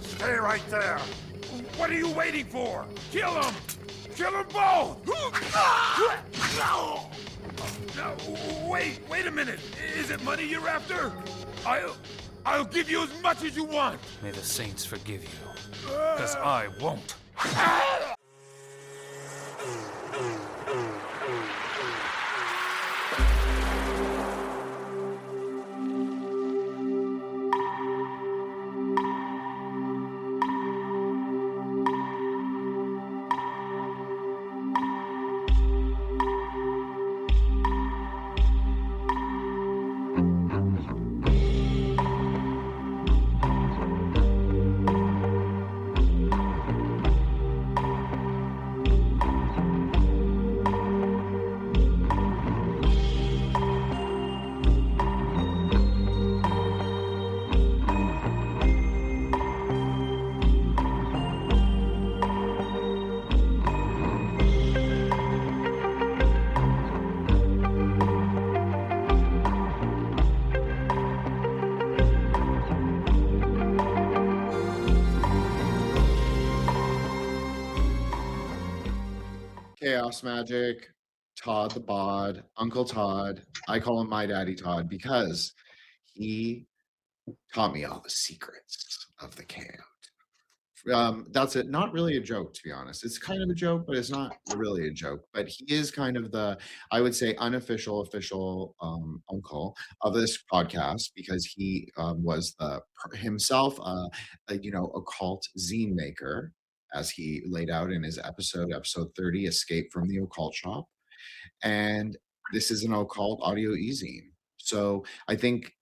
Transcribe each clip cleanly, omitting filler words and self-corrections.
Stay right there. What are you waiting for? Kill them! Kill them both! No, wait a minute. Is it money you're after? I'll give you as much as you want. May the saints forgive you, because I won't. Chaos Magic, Todd the Bod, Uncle Todd. I call him my daddy Todd because he taught me all the secrets of the Chaos. That's it. Not really a joke, to be honest. It's kind of a joke, but it's not really a joke. But he is kind of the, I would say, unofficial, official uncle of this podcast because he was himself a occult zine maker, as he laid out in his episode 30, Escape from the Occult Shop. And this is an occult audio e-zine. So I think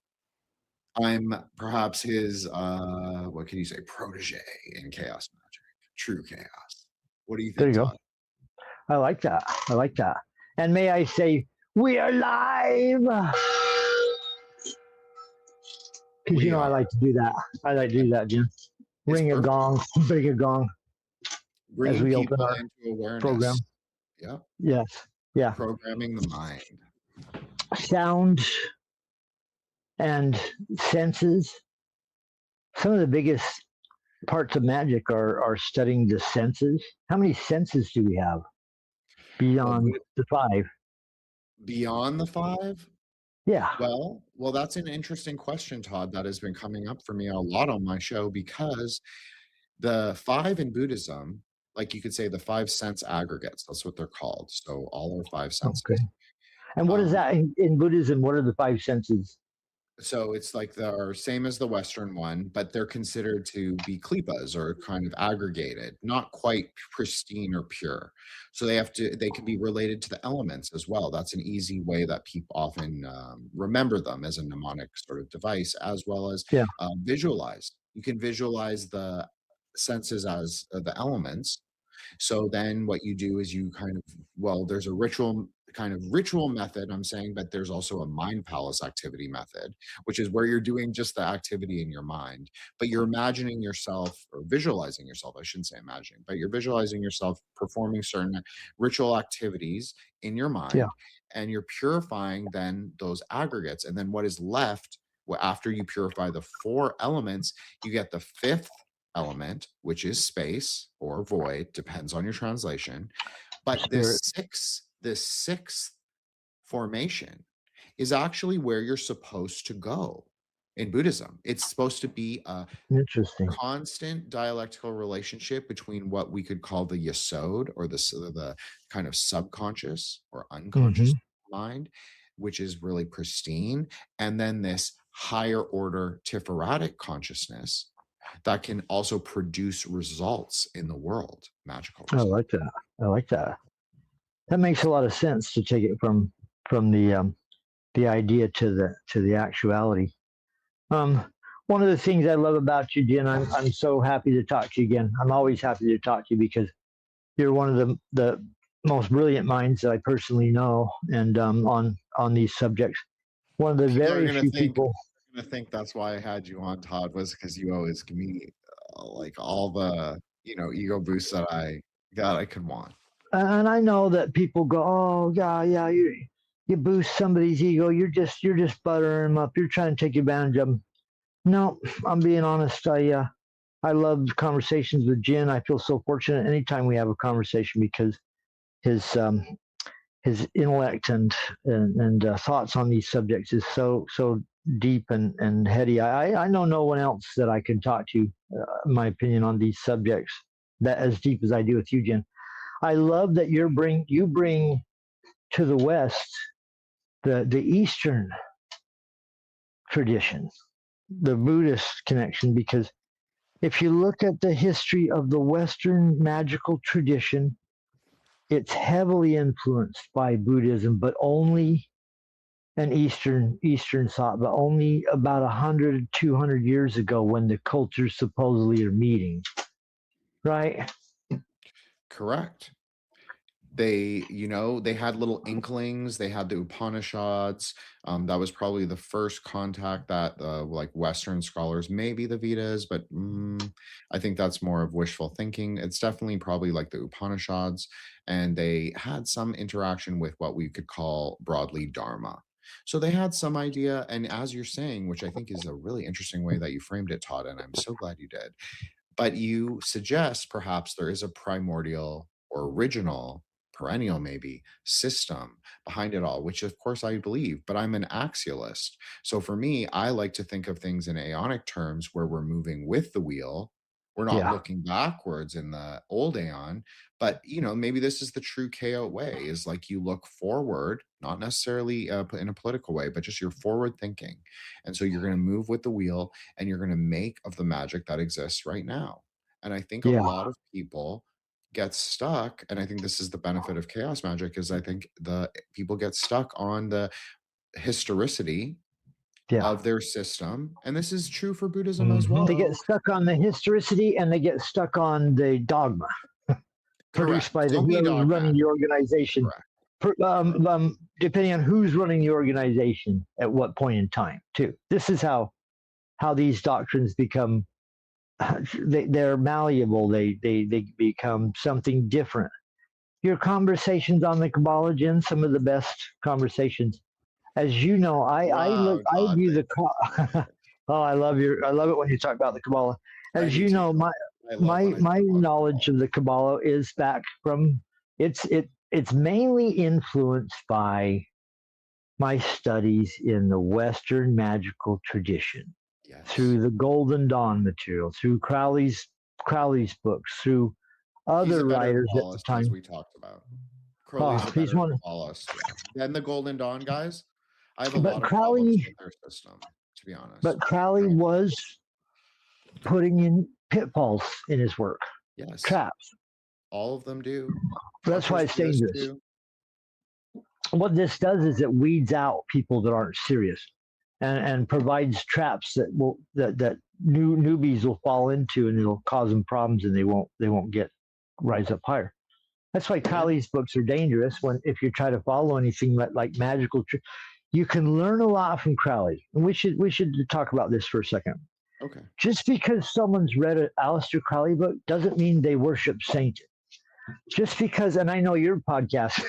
I'm perhaps his, what can you say, protege in chaos magic, true chaos. What do you think? There you Todd? go. I like that. And may I say, we are live. Because I like to do that. I like to do that, Jim. Ring a gong, bring a gong. Bring as we people open our into awareness. program. Yeah. Yes. Yeah. Programming the mind. Sound and senses. Some of the biggest parts of magic are studying the senses. How many senses do we have beyond the 5? Beyond the 5? Yeah. Well, that's an interesting question, Todd, that has been coming up for me a lot on my show because the 5 in Buddhism, like you could say the 5 sense aggregates, that's what they're called. So all our 5 senses. Okay. And what is that in Buddhism? What are the 5 senses? So it's like they're same as the Western one, but they're considered to be Qlippoths or kind of aggregated, not quite pristine or pure. So they can be related to the elements as well. That's an easy way that people often remember them as a mnemonic sort of device, as well as visualize. You can visualize the senses as the elements. So then what you do is you there's a ritual method, I'm saying, but there's also a mind palace activity method, which is where you're doing just the activity in your mind, but you're imagining yourself or visualizing yourself. I shouldn't say imagining, but you're visualizing yourself performing certain ritual activities in your mind, and you're purifying then those aggregates. And then what is left after you purify the 4 elements, you get the 5th element, which is space or void, depends on your translation. But this 6th formation is actually where you're supposed to go in Buddhism. It's supposed to be a constant dialectical relationship between what we could call the yesod, or the kind of subconscious or unconscious mind, which is really pristine, and then this higher order Sefiratic consciousness that can also produce results in the world, magical results. I like that. That makes a lot of sense to take it from the idea to the actuality. One of the things I love about you, Jen, I'm so happy to talk to you again. I'm always happy to talk to you because you're one of the most brilliant minds that I personally know, and on these subjects. One of the very few people. I'm gonna think that's why I had you on, Todd, was because you always give me like all the ego boosts that I could want. And I know that people go, oh yeah, you boost somebody's ego. You're just buttering them up. You're trying to take advantage of them. No, I'm being honest. I love conversations with Jin. I feel so fortunate anytime we have a conversation because his his intellect and thoughts on these subjects is so deep and heady. I know no one else that I can talk to, my opinion on these subjects that as deep as I do with you, Jin. I love that you bring to the West the Eastern tradition, the Buddhist connection, because if you look at the history of the Western magical tradition, it's heavily influenced by Buddhism, but only an Eastern thought, but only about 100, 200 years ago when the cultures supposedly are meeting, right? Correct. They, they had little inklings. They had the Upanishads. That was probably the first contact that like Western scholars, maybe the Vedas, but I think that's more of wishful thinking. It's definitely probably like the Upanishads, and they had some interaction with what we could call broadly Dharma. So they had some idea, and as you're saying, which I think is a really interesting way that you framed it, Todd, and I'm so glad you did, but you suggest perhaps there is a primordial or original, perennial maybe, system behind it all, which of course I believe, but I'm an axialist. So for me, I like to think of things in aeonic terms where we're moving with the wheel. We're not looking backwards in the old aeon, but maybe this is the true Chaos way, is like you look forward, not necessarily in a political way, but just you're forward thinking. And so you're going to move with the wheel, and you're going to make of the magic that exists right now. And I think a lot of people get stuck, and I think this is the benefit of chaos magic, is I think the people get stuck on the historicity of their system, and this is true for Buddhism as well. They get stuck on the historicity, and they get stuck on the dogma produced by whoever's running the organization. Depending on who's running the organization at what point in time, too. This is how these doctrines become. They're malleable. They become something different. Your conversations on the Kabbalah, Jen, some of the best conversations. As you know, I view the I love it when you talk about the Kabbalah. As you know, my knowledge of the Kabbalah is back from it's mainly influenced by my studies in the Western magical tradition. Yes. Through the Golden Dawn material, through Crowley's books, through other writers at the time. As we talked about. He's one of Then the Golden Dawn guys. I have a lot of problems with their system, to be honest. But Crowley was putting in pitfalls in his work. Yes. Traps. All of them do. That's why it's dangerous. What this does is it weeds out people that aren't serious. And provides traps that newbies will fall into, and it'll cause them problems, and they won't rise up higher. That's why Kali's books are dangerous. If you try to follow anything like magical, you can learn a lot from Crowley. And we should talk about this for a second. Okay. Just because someone's read an Aleister Crowley book doesn't mean they worship Satan. Just because, and I know your podcast.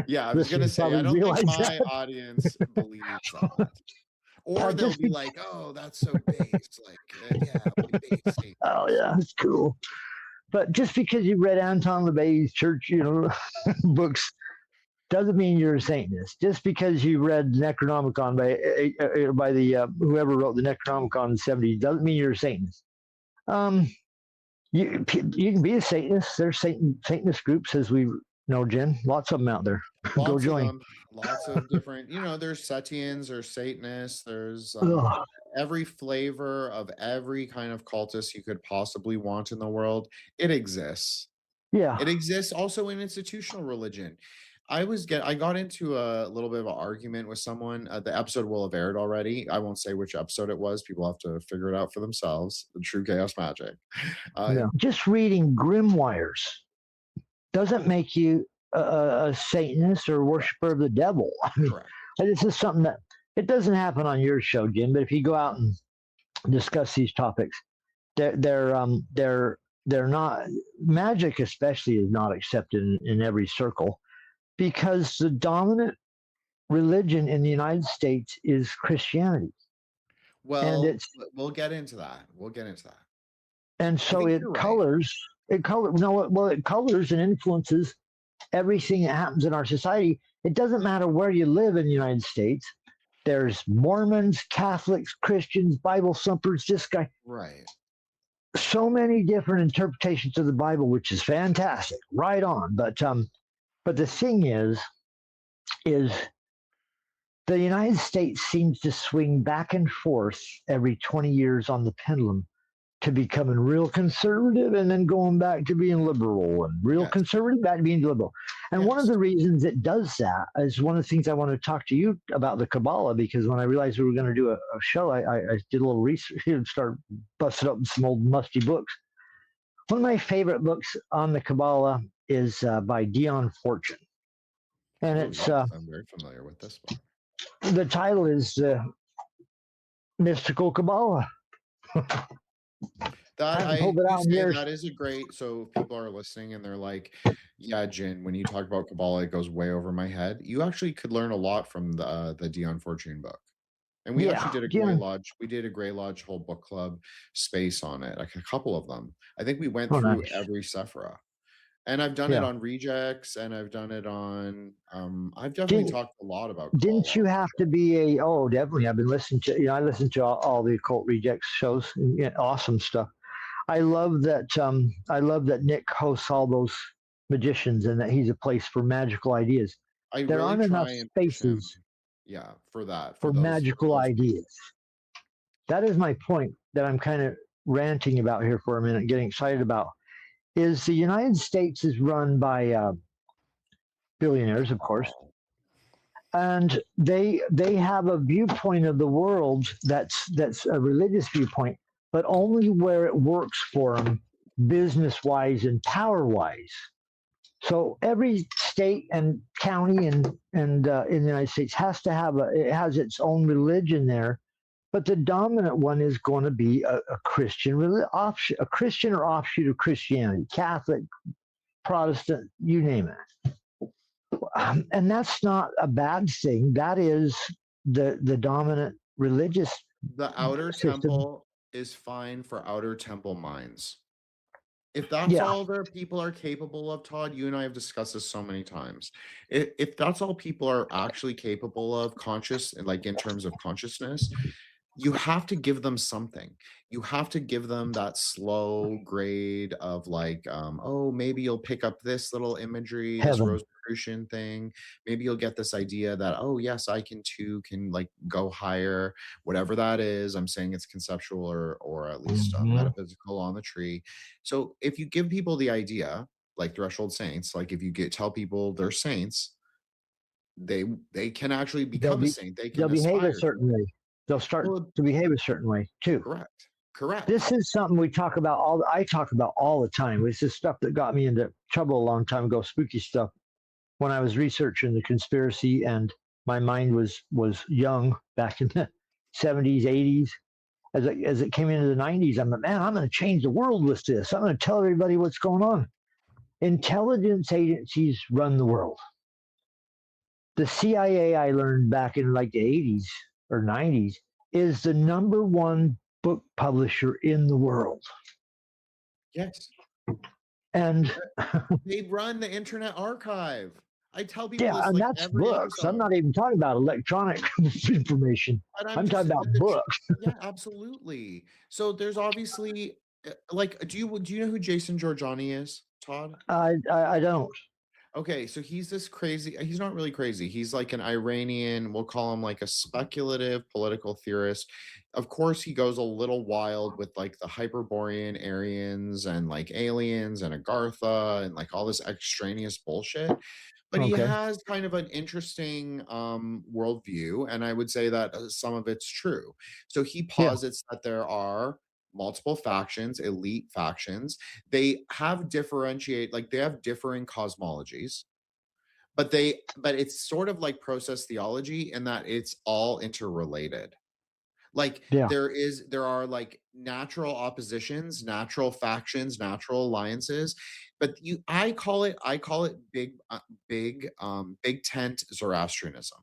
Yeah, I was going to say, I don't think my audience believes that. Or they'll be like, "Oh, that's so base." Base. Oh yeah, it's cool. But just because you read Anton LaVey's church, books, doesn't mean you're a Satanist. Just because you read Necronomicon by the whoever wrote the Necronomicon in the 70s doesn't mean you're a Satanist. You can be a Satanist. There's Satanist groups, as we know, Jen. Lots of them out there. Go join. Lots of different, there's Setians or Satanists. There's every flavor of every kind of cultist you could possibly want in the world. It exists. Yeah. It exists also in institutional religion. I got into a little bit of an argument with someone. The episode will have aired already. I won't say which episode it was. People have to figure it out for themselves. The true chaos magic. Just reading grimoires doesn't make you a Satanist or a worshiper of the devil. I mean, this is something that it doesn't happen on your show, Jim. But if you go out and discuss these topics, they're not, magic especially is not accepted in every circle, because the dominant religion in the United States is Christianity. And Well, it's we'll get into that. We'll get into that. and I so think it you're right. colors it color no well it colors and influences everything that happens in our society. It doesn't matter where you live in the United States. There's Mormons, Catholics, Christians, Bible thumpers, this guy. Right. So many different interpretations of the Bible, which is fantastic. Right on. But the thing is the United States seems to swing back and forth every 20 years on the pendulum to becoming real conservative and then going back to being liberal and real Yes. conservative back to being liberal. And one of Yes. the reasons it does that is one of the things I want to talk to you about the Kabbalah, because when I realized we were going to do a show, I did a little research and started busting up some old musty books. One of my favorite books on the Kabbalah is by Dion Fortune. And Ooh, it's yes, I'm very familiar with this one. the title is Mystical Kabbalah. That I pulled it out in years. that is a great. So if people are listening and they're like, "Yeah, Jin, when you talk about Kabbalah, it goes way over my head." You actually could learn a lot from the Dion Fortune book. And we actually did a Grey Lodge. We did a Grey Lodge whole book club space on it, like a couple of them. I think we went through every Sephira. And I've done it on Rejects, and I've done it on. I've definitely talked a lot about Kabbalah. Didn't you have to be a? Oh, definitely. I've been listening to. I listened to all the Occult Rejects shows. Awesome stuff. I love that. I love that Nick hosts all those magicians, and that he's a place for magical ideas. There really aren't enough spaces. For that. For magical ideas. That is my point that I'm kind of ranting about here for a minute, getting excited about. Is the United States is run by billionaires, of course, and they have a viewpoint of the world that's a religious viewpoint, but only where it works for them, business wise and power wise. So every state and county and in the United States has to have it has its own religion there. But the dominant one is going to be a Christian a Christian or offshoot of Christianity, Catholic, Protestant, you name it. And that's not a bad thing. That is the dominant religious. The outer temple is fine for outer temple minds. If that's all their people are capable of, Todd, you and I have discussed this so many times. If that's all people are actually capable of, conscious, like in terms of consciousness, you have to give them something. You have to give them that slow grade of like, maybe you'll pick up this little imagery, this Rosicrucian thing. Maybe you'll get this idea that, oh yes, I can like go higher, whatever that is. I'm saying it's conceptual or at least metaphysical on the tree. So if you give people the idea, like threshold saints, like if you tell people they're saints, they can actually become a saint. They'll behave a certain way. They'll start to behave a certain way too. Correct. This is something we talk about I talk about all the time. This is stuff that got me into trouble a long time ago, spooky stuff. When I was researching the conspiracy and my mind was young back in the 70s, 80s. As it came into the 90s, I'm like, man, I'm going to change the world with this. I'm going to tell everybody what's going on. Intelligence agencies run the world. The CIA, I learned back in like the 80s or 90s, is the #1 book publisher in the world. Yes. And they run the Internet Archive. I tell people this and that's books. Episode. I'm not even talking about electronic information. I'm talking about books. Yeah, absolutely. So there's obviously like, do you know who Jason Giorgiani is, Todd? I don't. Okay, so he's this crazy, he's not really crazy. He's like an Iranian, we'll call him like a speculative political theorist. Of course, he goes a little wild with like the Hyperborean Aryans and like aliens and Agartha and like all this extraneous bullshit. But he has kind of an interesting worldview, and I would say that some of it's true. So he posits that there are multiple factions, elite factions. They have they have differing cosmologies, but it's sort of like process theology in that it's all interrelated. Like there are like natural oppositions, natural factions, natural alliances, but I call it big tent Zoroastrianism.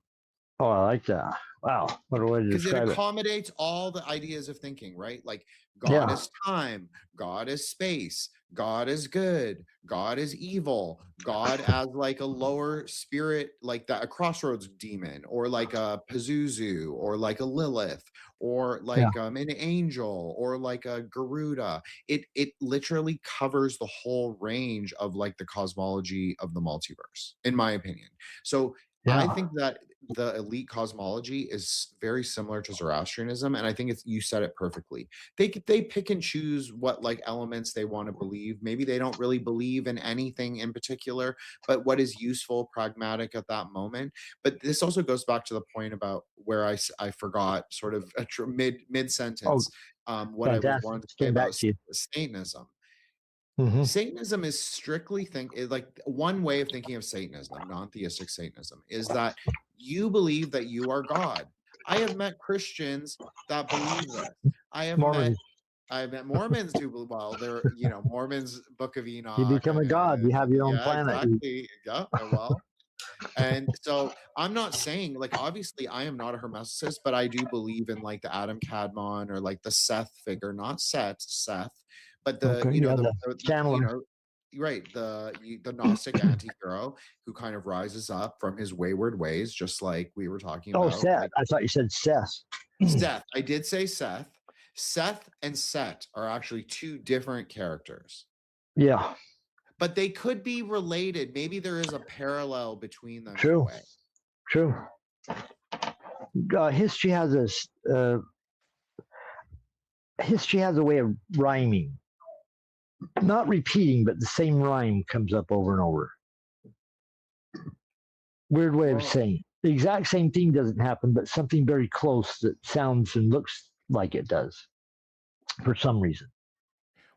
Oh, I like that. Wow, what a way to Because it describe it. accommodates all the ideas of thinking, right? Like God Yeah. is time, God is space, God is good, God is evil, God as like a lower spirit, like that, a crossroads demon, or like a Pazuzu, or like a Lilith, or like an angel, or like a Garuda. It literally covers the whole range of like the cosmology of the multiverse, in my opinion. So I think that the elite cosmology is very similar to Zoroastrianism, and I think it's, you said it perfectly. They pick and choose what like elements they want to believe. Maybe they don't really believe in anything in particular, but what is useful, pragmatic at that moment. But this also goes back to the point about where I forgot sort of a mid sentence what I was wanting to say about Satanism. Mm-hmm. Satanism is strictly like one way of thinking of Satanism, non-theistic Satanism, is that you believe that you are God. I have met Christians that believe this. I have met Mormons who believe, well, they're, you know, Mormons, Book of Enoch. You become a god. You have your own planet. Exactly. Yeah. Well, and so I'm not saying, like, obviously I am not a hermeticist, but I do believe in like the Adam Kadmon or like the Seth figure, not Seth, but the, Okay, you know, the you know, right, the Gnostic anti-hero who kind of rises up from his wayward ways, just like we were talking about. Seth. Like, I thought you said Seth. Seth. I did say Seth. Seth and Set are actually two different characters. Yeah. But they could be related. Maybe there is a parallel between them. True. In a way. True. History has a way of rhyming, not repeating, but the same rhyme comes up over and over. Weird way of saying the exact same thing doesn't happen, but something very close that sounds and looks like it does for some reason.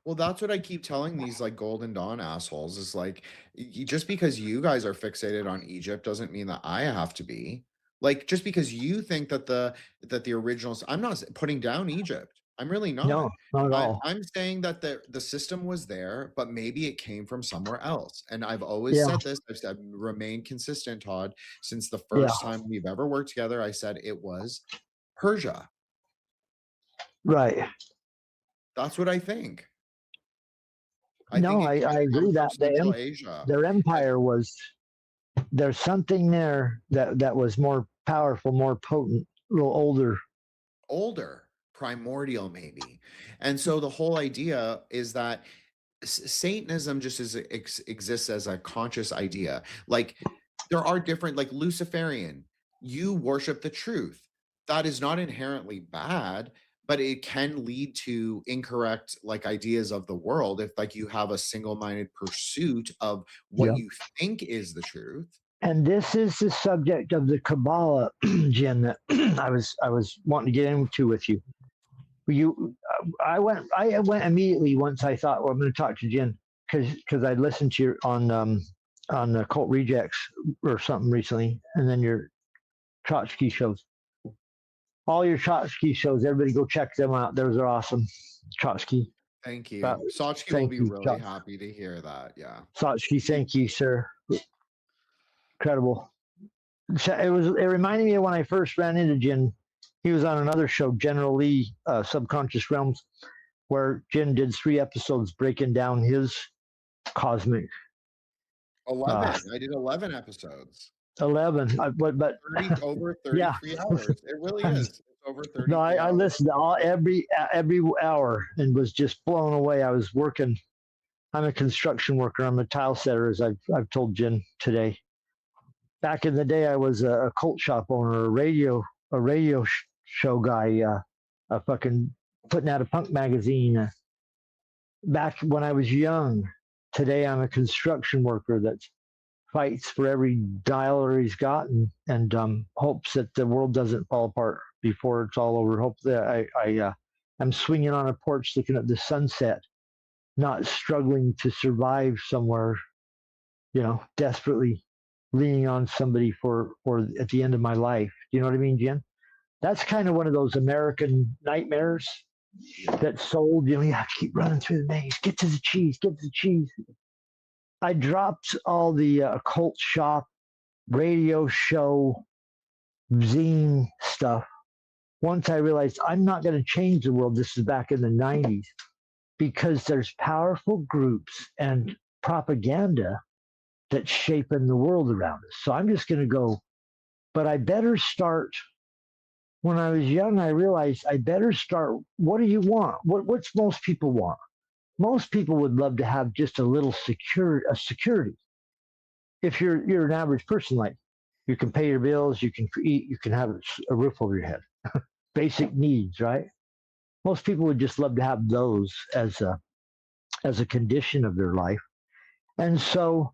Well, that's what I keep telling these like Golden Dawn assholes is like, just because you guys are fixated on Egypt doesn't mean that I have to be. Like, just because you think that the originals, I'm not putting down Egypt. I'm really not. No, not at all. I'm saying that the system was there, but maybe it came from somewhere else. And I've always said this. I've said, remain consistent, Todd. Since the first time we've ever worked together, I said it was Persia. Right. That's what I think. I agree that their empire was, there's something there that was more powerful, more potent, a little older, primordial maybe. And so the whole idea is that Satanism just exists as a conscious idea. Like there are different, like Luciferian, you worship the truth. That is not inherently bad, but it can lead to incorrect like ideas of the world if like you have a single-minded pursuit of what you think is the truth. And this is the subject of the Kabbalah, Jen, that I was wanting to get into with you. I went immediately once I thought, well, I'm going to talk to Jen because I listened to you on Occult Rejects or something recently, and then your Trotsky shows. All your Trotsky shows, everybody go check them out. Those are awesome. Trotsky. Thank you. Trotsky will be really happy to hear that. Yeah. Trotsky, thank you, sir. Incredible. It reminded me of when I first ran into Jin. He was on another show, General Lee, Subconscious Realms, where Jin did 3 episodes breaking down his cosmic. 11. I did 11 episodes. 11, but 30, over 33 hours. It really is. It's over 30. No, I listened to every hour and was just blown away. I was working. I'm a construction worker. I'm a tile setter, as I've told Jen today. Back in the day, I was a cult shop owner, a radio show guy, a fucking putting out a punk magazine. Back when I was young. Today, I'm a construction worker that fights for every dollar he's got and hopes that the world doesn't fall apart before it's all over. Hope that I'm swinging on a porch looking at the sunset, not struggling to survive somewhere, desperately leaning on somebody for at the end of my life. You know what I mean, Jen? That's kind of one of those American nightmares that's sold. You have to keep running through the maze. Get to the cheese. Get to the cheese. I dropped all the occult shop, radio show, zine stuff, once I realized I'm not going to change the world, this is back in the 90s, because there's powerful groups and propaganda that's shaping the world around us. So I'm just going to go, but I better start. When I was young, I realized I better start. What do you want? What's most people want? Most people would love to have just a little security. If you're an average person, like you can pay your bills, you can eat, you can have a roof over your head, basic needs, right? Most people would just love to have those as a condition of their life. And so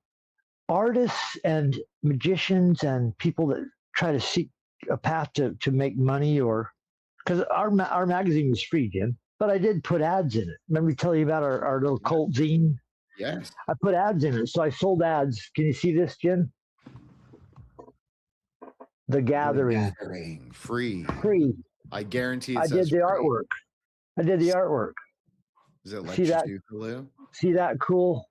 artists and magicians and people that try to seek a path to make money, or because our magazine was free, Jim, but I did put ads in it. Remember me tell you about our little cult zine? Yes. I put ads in it. So I sold ads. Can you see this, Jim? The Gathering. Free. Free. I guarantee it I says did the free. artwork. I did the artwork. Is it See that? Cthulhu? See that cool?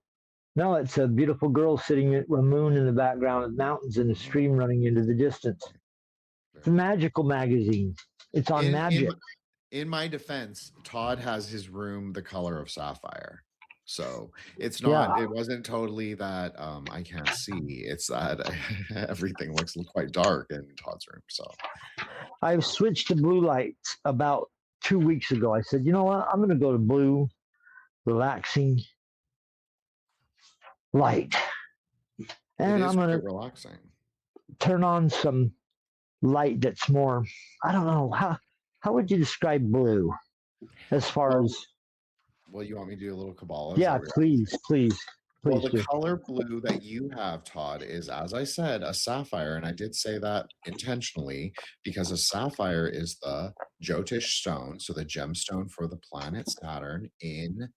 No, it's a beautiful girl sitting with a moon in the background with mountains and a stream running into the distance. It's a magical magazine. It's on magic. In my defense, Todd has his room the color of sapphire. So it's not, it wasn't totally that I can't see. It's that everything looks quite dark in Todd's room. So I've switched to blue lights about 2 weeks ago. I said, you know what? I'm going to go to blue, relaxing light. And I'm going to relaxing. Turn on some light that's more, I don't know, how would you describe blue as far as... Well, you want me to do a little Kabbalah? Yeah, please. Well, the color blue that you have, Todd, is, as I said, a sapphire. And I did say that intentionally because a sapphire is the Jyotish stone, so the gemstone for the planet Saturn in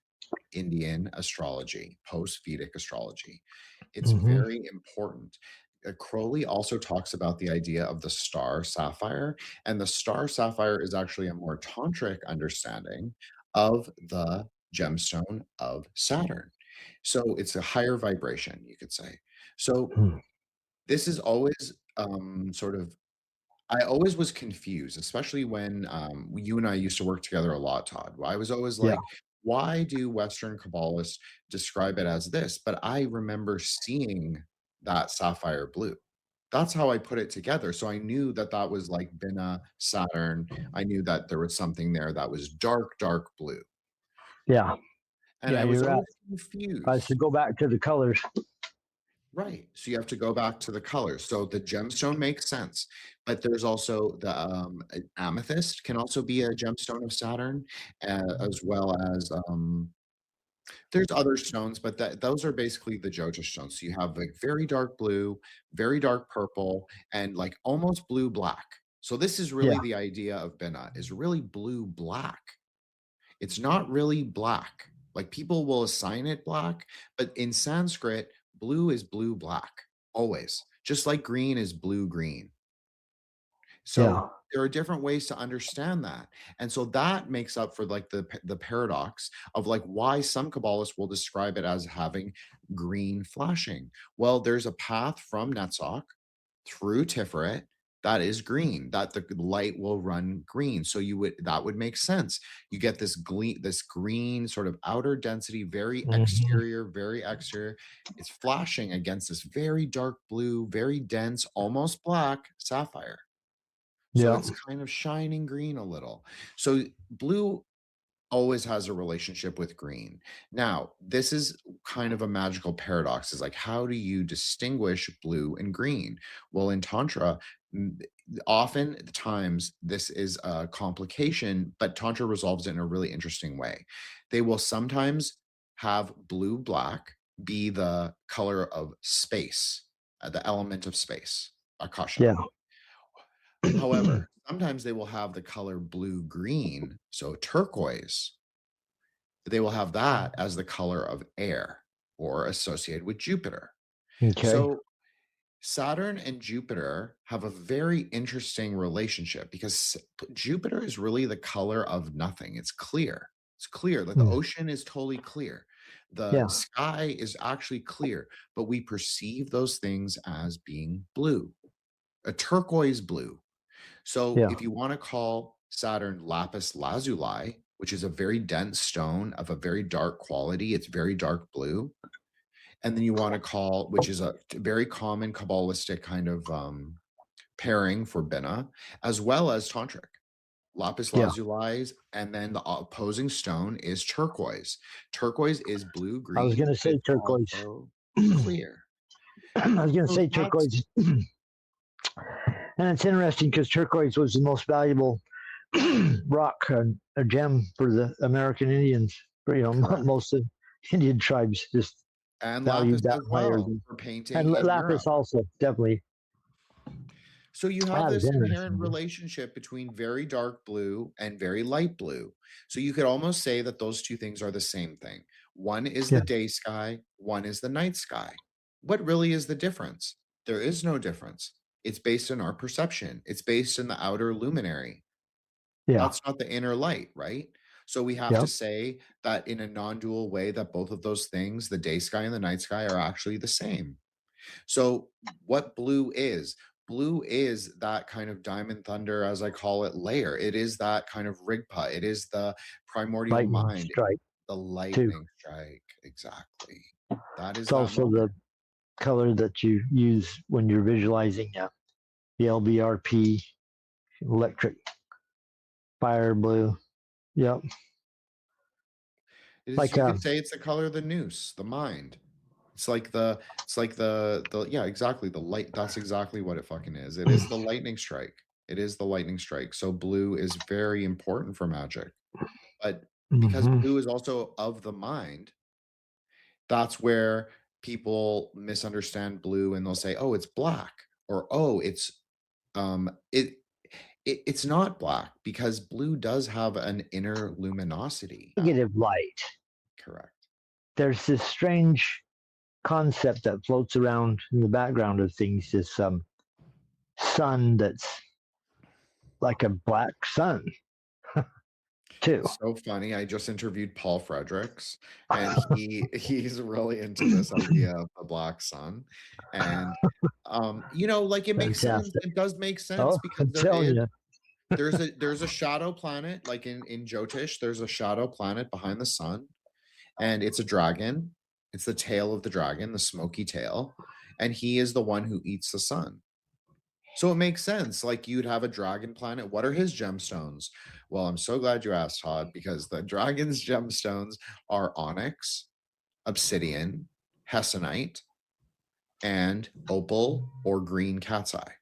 Indian astrology, post-Vedic astrology. It's very important. Crowley also talks about the idea of the star sapphire, and the star sapphire is actually a more tantric understanding of the gemstone of Saturn. So it's a higher vibration, you could say. So this is always sort of, I always was confused, especially when you and I used to work together a lot, Todd. I was always like, why do Western Kabbalists describe it as this? But I remember seeing that sapphire blue. That's how I put it together. So I knew that that was like Binah, Saturn. I knew that there was something there that was dark, dark blue. Yeah. And I was always confused. I should go back to the colors. Right. So you have to go back to the colors. So the gemstone makes sense, but there's also the amethyst can also be a gemstone of Saturn, as well as there's other stones, but those are basically the Jyotish stones. So you have like very dark blue, very dark purple, and like almost blue black. So this is really the idea of Binah, is really blue black. It's not really black. Like people will assign it black, but in Sanskrit, blue is blue black, always. Just like green is blue green. So there are different ways to understand that. And so that makes up for like the paradox of like why some Kabbalists will describe it as having green flashing. Well, there's a path from Netsach through Tiferet that is green, that the light will run green. So that would make sense. You get this green sort of outer density, very exterior, very exterior. It's flashing against this very dark blue, very dense, almost black sapphire. So it's kind of shining green a little. So blue always has a relationship with green. Now, this is kind of a magical paradox. Is like, how do you distinguish blue and green? Well, in Tantra, oftentimes this is a complication, but Tantra resolves it in a really interesting way. They will sometimes have blue black be the color of space, the element of space, Akasha. Yeah. However, sometimes they will have the color blue-green, so turquoise. They will have that as the color of air or associated with Jupiter. Okay. So Saturn and Jupiter have a very interesting relationship because Jupiter is really the color of nothing. It's clear. It's clear. Like the ocean is totally clear. The sky is actually clear, but we perceive those things as being blue, a turquoise blue. So Yeah. if you want to call Saturn lapis lazuli, which is a very dense stone of a very dark quality, it's very dark blue. And then you want to call, which is a very common Kabbalistic kind of pairing for Binah, as well as Tantric. Lapis lazuli, and then the opposing stone is turquoise. Turquoise is blue-green. I was going to say turquoise. Clear. I was going to say turquoise. And it's interesting because turquoise was the most valuable rock, a gem for the American Indians. Most of Indian tribes just and valued lapis that as well higher. for painting. And lapis Europe. also, definitely. So you have this inherent relationship between very dark blue and very light blue. So you could almost say that those two things are the same thing. One is the day sky, one is the night sky. What really is the difference? There is no difference. It's based on our perception. It's based in the outer luminary. Yeah. That's not the inner light, right? So we have to say that in a non-dual way that both of those things, the day sky and the night sky, are actually the same. So what blue is that kind of diamond thunder, as I call it, layer. It is that kind of rigpa. It is the primordial lightning mind. Strike. The lightning strike. Exactly. That is also moment. The color that you use when you're visualizing the LBRP, electric fire blue. Yep. You could say it's the color of the noose, the mind. It's like the yeah, exactly. The light. That's exactly what it fucking is. It is the lightning strike. It is the lightning strike. So blue is very important for magic. But because blue is also of the mind, that's where people misunderstand blue and they'll say, oh, it's black, or oh, it's it's not black, because blue does have an inner luminosity. Negative light. Correct. There's this strange concept that floats around in the background of things, this sun that's like a black sun too. So funny. I just interviewed Paul Fredericks, and he's really into this idea of the black sun. And it makes sense. It does make sense, because there's a shadow planet, like in Jyotish, there's a shadow planet behind the sun, and it's a dragon. It's the tail of the dragon, the smoky tail, and he is the one who eats the sun. So it makes sense. Like, you'd have a dragon planet. What are his gemstones? Well, I'm so glad you asked, Todd, because the dragon's gemstones are onyx, obsidian, hessonite, and opal or green cat's eye.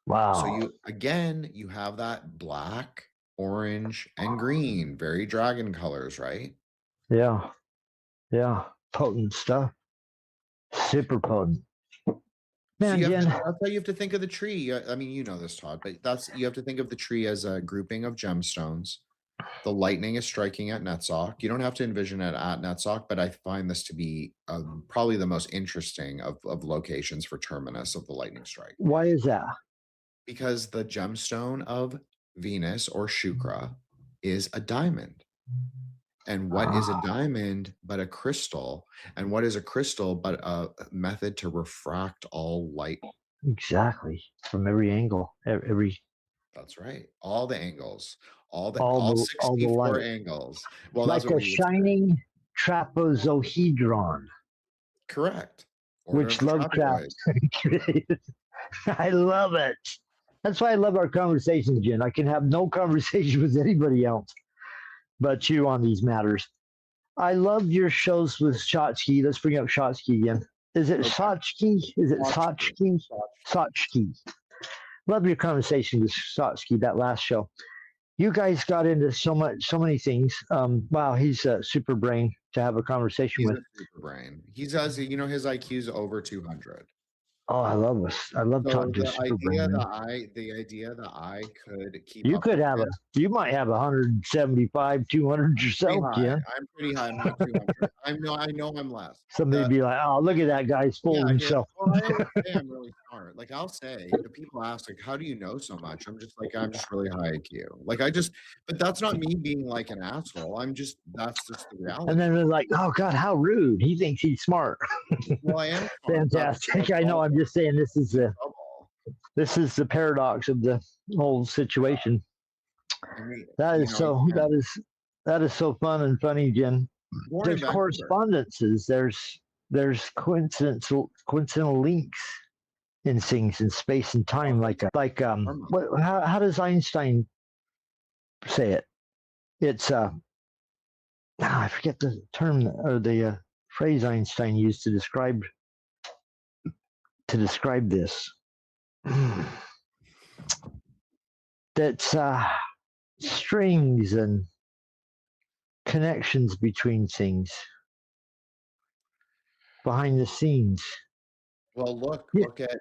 Wow. So you have that black, orange, and green, very dragon colors, right? Yeah. Yeah. Potent stuff. Super potent. Man, so that's how you have to think of the tree. I mean, you know this, Todd, but you have to think of the tree as a grouping of gemstones. The lightning is striking at Netsach. You don't have to envision it at Netsach, but I find this to be probably the most interesting of locations for terminus of the lightning strike. Why is that? Because the gemstone of Venus or Shukra is a diamond. And what is a diamond but a crystal? And what is a crystal but a method to refract all light? Exactly. From every angle. That's right. All the angles. All 64 angles. Well, like that's what a shining trapazohedron. Correct. Which Lovecraft created. I love it. That's why I love our conversations, Jen. I can have no conversation with anybody else but you on these matters. I love your shows with Shotsky. Let's bring up Shotsky again. Is it Shotsky? Is it Shotsky? Shotsky. Love your conversation with Shotsky, that last show. You guys got into so many things. Wow, he's a super brain to have a conversation with. He's a super brain. He does, his IQ is over 200. Oh, I love us. I love talking to super brain. The idea that I could keep. You might have 175, 200 yourself, yeah. I'm pretty high. I'm not 200. I know I'm less. Somebody be like, oh, look at that guy's full of himself. Well, I always say I'm really smart. Like, I'll say, the people ask, like, how do you know so much? I'm just really high IQ. Like, but that's not me being like an asshole. That's just the reality. And then they're like, oh God, how rude. He thinks he's smart. Well, I am smart. Fantastic. I know. I'm just saying this is This is the paradox of the whole situation. That is so. That is so fun and funny, Jen. There's correspondences. There's coincidental links in things in space and time. How does Einstein say it? It's I forget the term or the phrase Einstein used to describe this. That's strings and connections between things behind the scenes. Well, look at,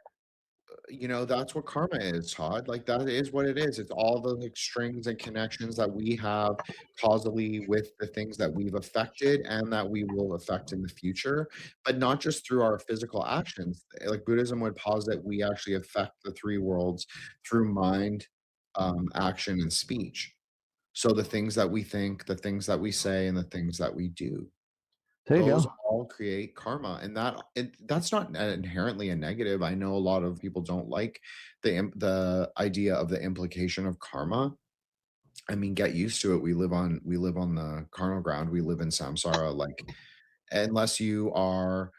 that's what karma is, Todd. Like, that is what it is. It's all the like strings and connections that we have causally with the things that we've affected and that we will affect in the future, but not just through our physical actions. Like Buddhism would posit we actually affect the three worlds through mind, action, and speech. So the things that we think, the things that we say, and the things that we do. Those all create karma, and that's not inherently a negative. I know a lot of people don't like the idea of the implication of karma. I mean, get used to it. We live on the carnal ground. We live in samsara. Like, unless you are,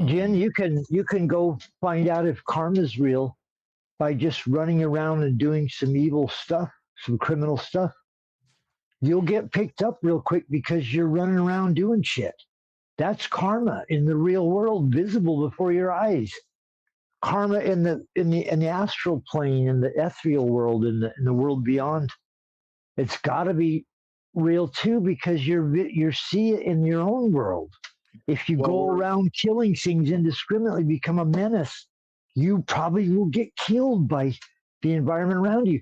Jen, you can go find out if karma is real by just running around and doing some evil stuff, some criminal stuff. You'll get picked up real quick because you're running around doing shit. That's karma in the real world, visible before your eyes. Karma in the astral plane, in the ethereal world, in the world beyond. It's got to be real too, because you see it in your own world. If you go around killing things indiscriminately, become a menace, you probably will get killed by the environment around you.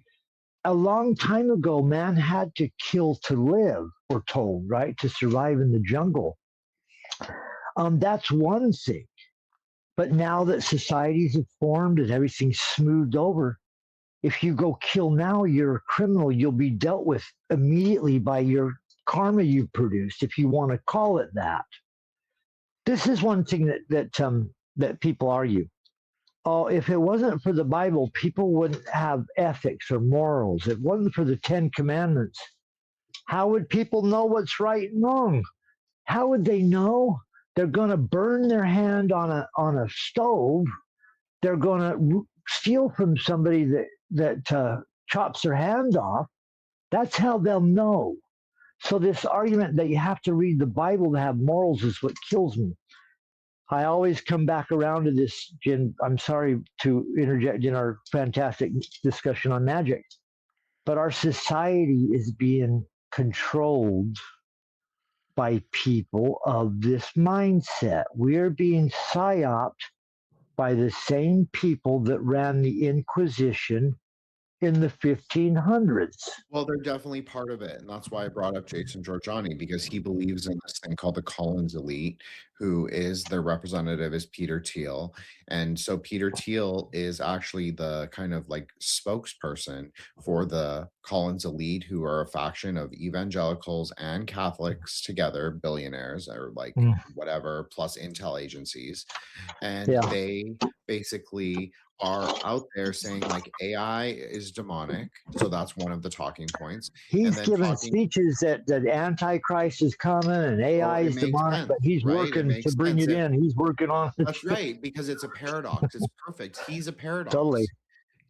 A long time ago, man had to kill to live, we're told, right? To survive in the jungle. That's one thing. But now that societies have formed and everything's smoothed over, if you go kill now, you're a criminal. You'll be dealt with immediately by your karma you produced, if you want to call it that. This is one thing that people argue. Oh, if it wasn't for the Bible, people wouldn't have ethics or morals. If it wasn't for the 10 Commandments, how would people know what's right and wrong? How would they know? They're going to burn their hand on a stove. They're going to steal from somebody that chops their hand off. That's how they'll know. So this argument that you have to read the Bible to have morals is what kills me. I always come back around to this, Jen. I'm sorry to interject in our fantastic discussion on magic, but our society is being controlled by people of this mindset. We're being psyoped by the same people that ran the Inquisition in the 1500s. Well, they're definitely part of it, and that's why I brought up Jason Giorgiani, because he believes in this thing called the Collins elite, who is their representative is Peter Thiel. And so Peter Thiel is actually the kind of like spokesperson for the Collins elite, who are a faction of evangelicals and Catholics together, billionaires or like whatever, plus intel agencies. And they basically are out there saying like AI is demonic. So that's one of the talking points. He's given speeches that Antichrist is coming and AI is demonic, but he's working to bring it in. He's working on it. That's right, because it's a paradox. It's perfect. He's a paradox. Totally.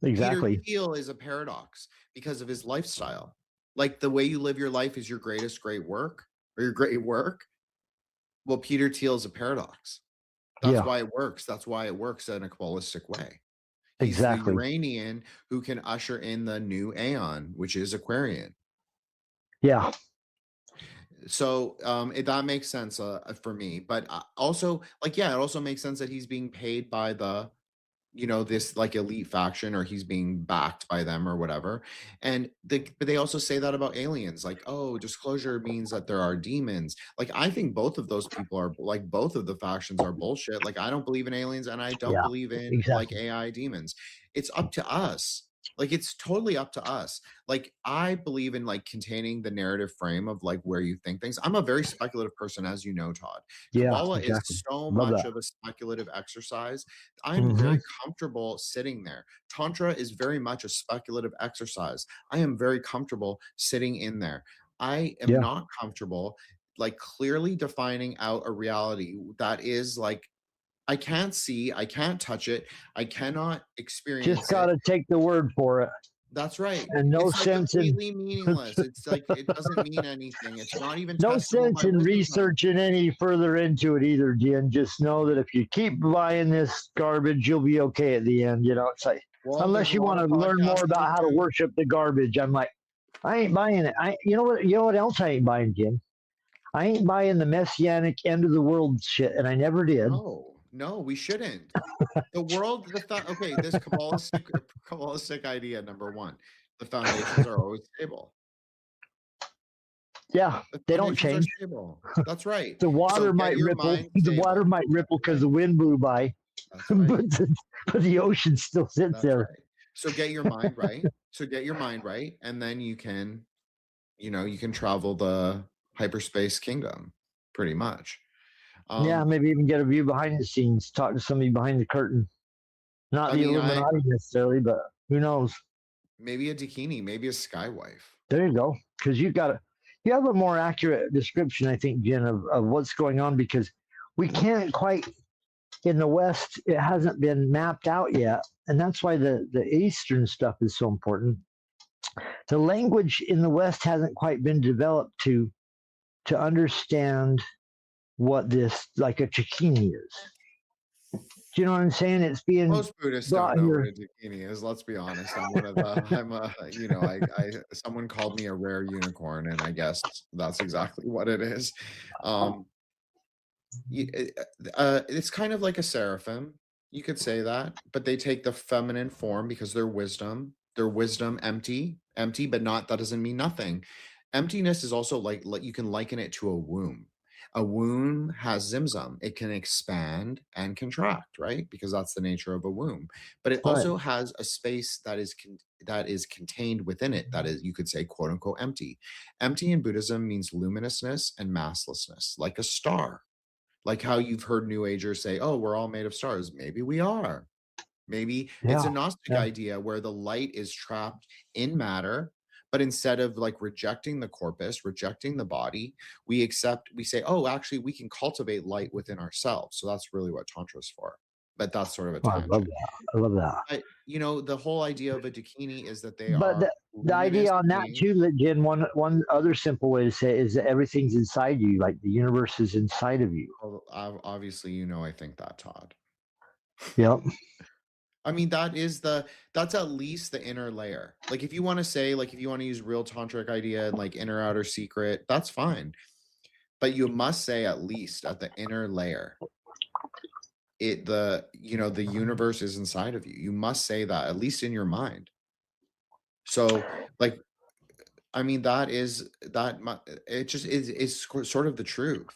Exactly. Peter Thiel is a paradox because of his lifestyle. Like the way you live your life is your greatest great work or your great work. Well, Peter Thiel is a paradox. That's why it works. That's why it works in a Kabbalistic way. He's the Uranian who can usher in the new Aeon, which is Aquarian. Yeah. So that makes sense for me. But also, like, it also makes sense that he's being paid by the, this like elite faction, or he's being backed by them or whatever. And but they also say that about aliens, like, oh, disclosure means that there are demons. Like, I think both of those people are like, both of the factions are bullshit. Like, I don't believe in aliens and I don't believe in like AI demons. It's up to us Like, it's totally up to us. Like, I believe in like containing the narrative frame of like where you think things. I'm a very speculative person, as you know, Todd. Yeah, Kabbalah is exactly. so Love much that. of a speculative exercise. I'm Hmm. very comfortable sitting there. Tantra is very much a speculative exercise. I am very comfortable sitting in there. I am Yeah. not comfortable like clearly defining out a reality that is like I can't see, I can't touch it, I cannot Just experience got it. to take the word for it, That's right. and no It's like sense in completely meaningless. It's like it doesn't mean anything. It's not even no testable sense by in wisdom science. researching any further into it either, Jen. Just know that if you keep buying this garbage, you'll be okay at the end. You know, it's like Well, unless there's a you lot want of to learn more podcasts on about how to YouTube. worship the garbage. I'm like, I ain't buying it. You know what? You know what else I ain't buying, Jen? I ain't buying the messianic end of the world shit, and I never did. No, we shouldn't. The world, okay, this Kabbalistic idea, number one, the foundations are always stable. Yeah, The they don't foundations are change. stable. That's right. The water So get might your ripple. mind The water stable. might ripple because the wind blew by, That's right. but the ocean still sits That's there. right. So get your mind right. So get your mind right, and then you can, you can travel the hyperspace kingdom, pretty much. Yeah, maybe even get a view behind the scenes, talk to somebody behind the curtain. Not I the mean, Illuminati necessarily, but who knows? maybe a Dakini, maybe a Skywife. There you go. Because you have a more accurate description, I think, Jen, of what's going on, because we can't quite, in the West, it hasn't been mapped out yet. And that's why the Eastern stuff is so important. The language in the West hasn't quite been developed to understand what this, like a Chikini is. Do you know what I'm saying? It's being Most Buddhists don't brought know here. what a Dakini is. Let's be honest. Someone called me a rare unicorn, and I guess that's exactly what it is. It's kind of like a seraphim. You could say that, but they take the feminine form because they're wisdom. They're wisdom, empty, but not. That doesn't mean nothing. Emptiness is also like you can liken it to a womb. A womb has Tzimtzum. It can expand and contract, right? Because that's the nature of a womb. But it also has a space that is contained within it. That is, you could say, quote unquote, empty. Empty in Buddhism means luminousness and masslessness, like a star. Like how you've heard New Agers say, "Oh, we're all made of stars." Maybe we are. Maybe it's a Gnostic idea where the light is trapped in matter. But instead of like rejecting the corpus, rejecting the body, we say, oh, actually, we can cultivate light within ourselves. So that's really what Tantra is for. But that's sort of a tangent. I love that. But, the whole idea of a Dakini is that they but are. the idea on that too, Jen, one other simple way to say it is that everything's inside you, like the universe is inside of you. Well, obviously, I think that, Todd. Yep. I mean, that's at least the inner layer. Like if you want to say, like if you want to use real tantric idea and like inner outer secret, that's fine. But you must say at least at the inner layer, the universe is inside of you. You must say that at least in your mind. So like, I mean, it just is sort of the truth,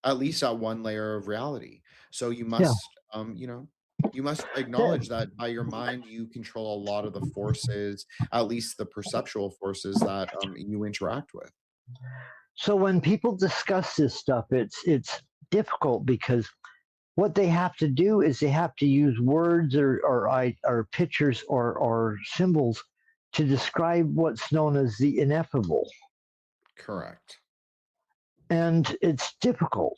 at least at one layer of reality. So you must, you must acknowledge that by your mind, you control a lot of the forces, at least the perceptual forces that you interact with. So when people discuss this stuff, it's difficult because what they have to do is they have to use words or pictures or symbols to describe what's known as the ineffable. Correct. And it's difficult,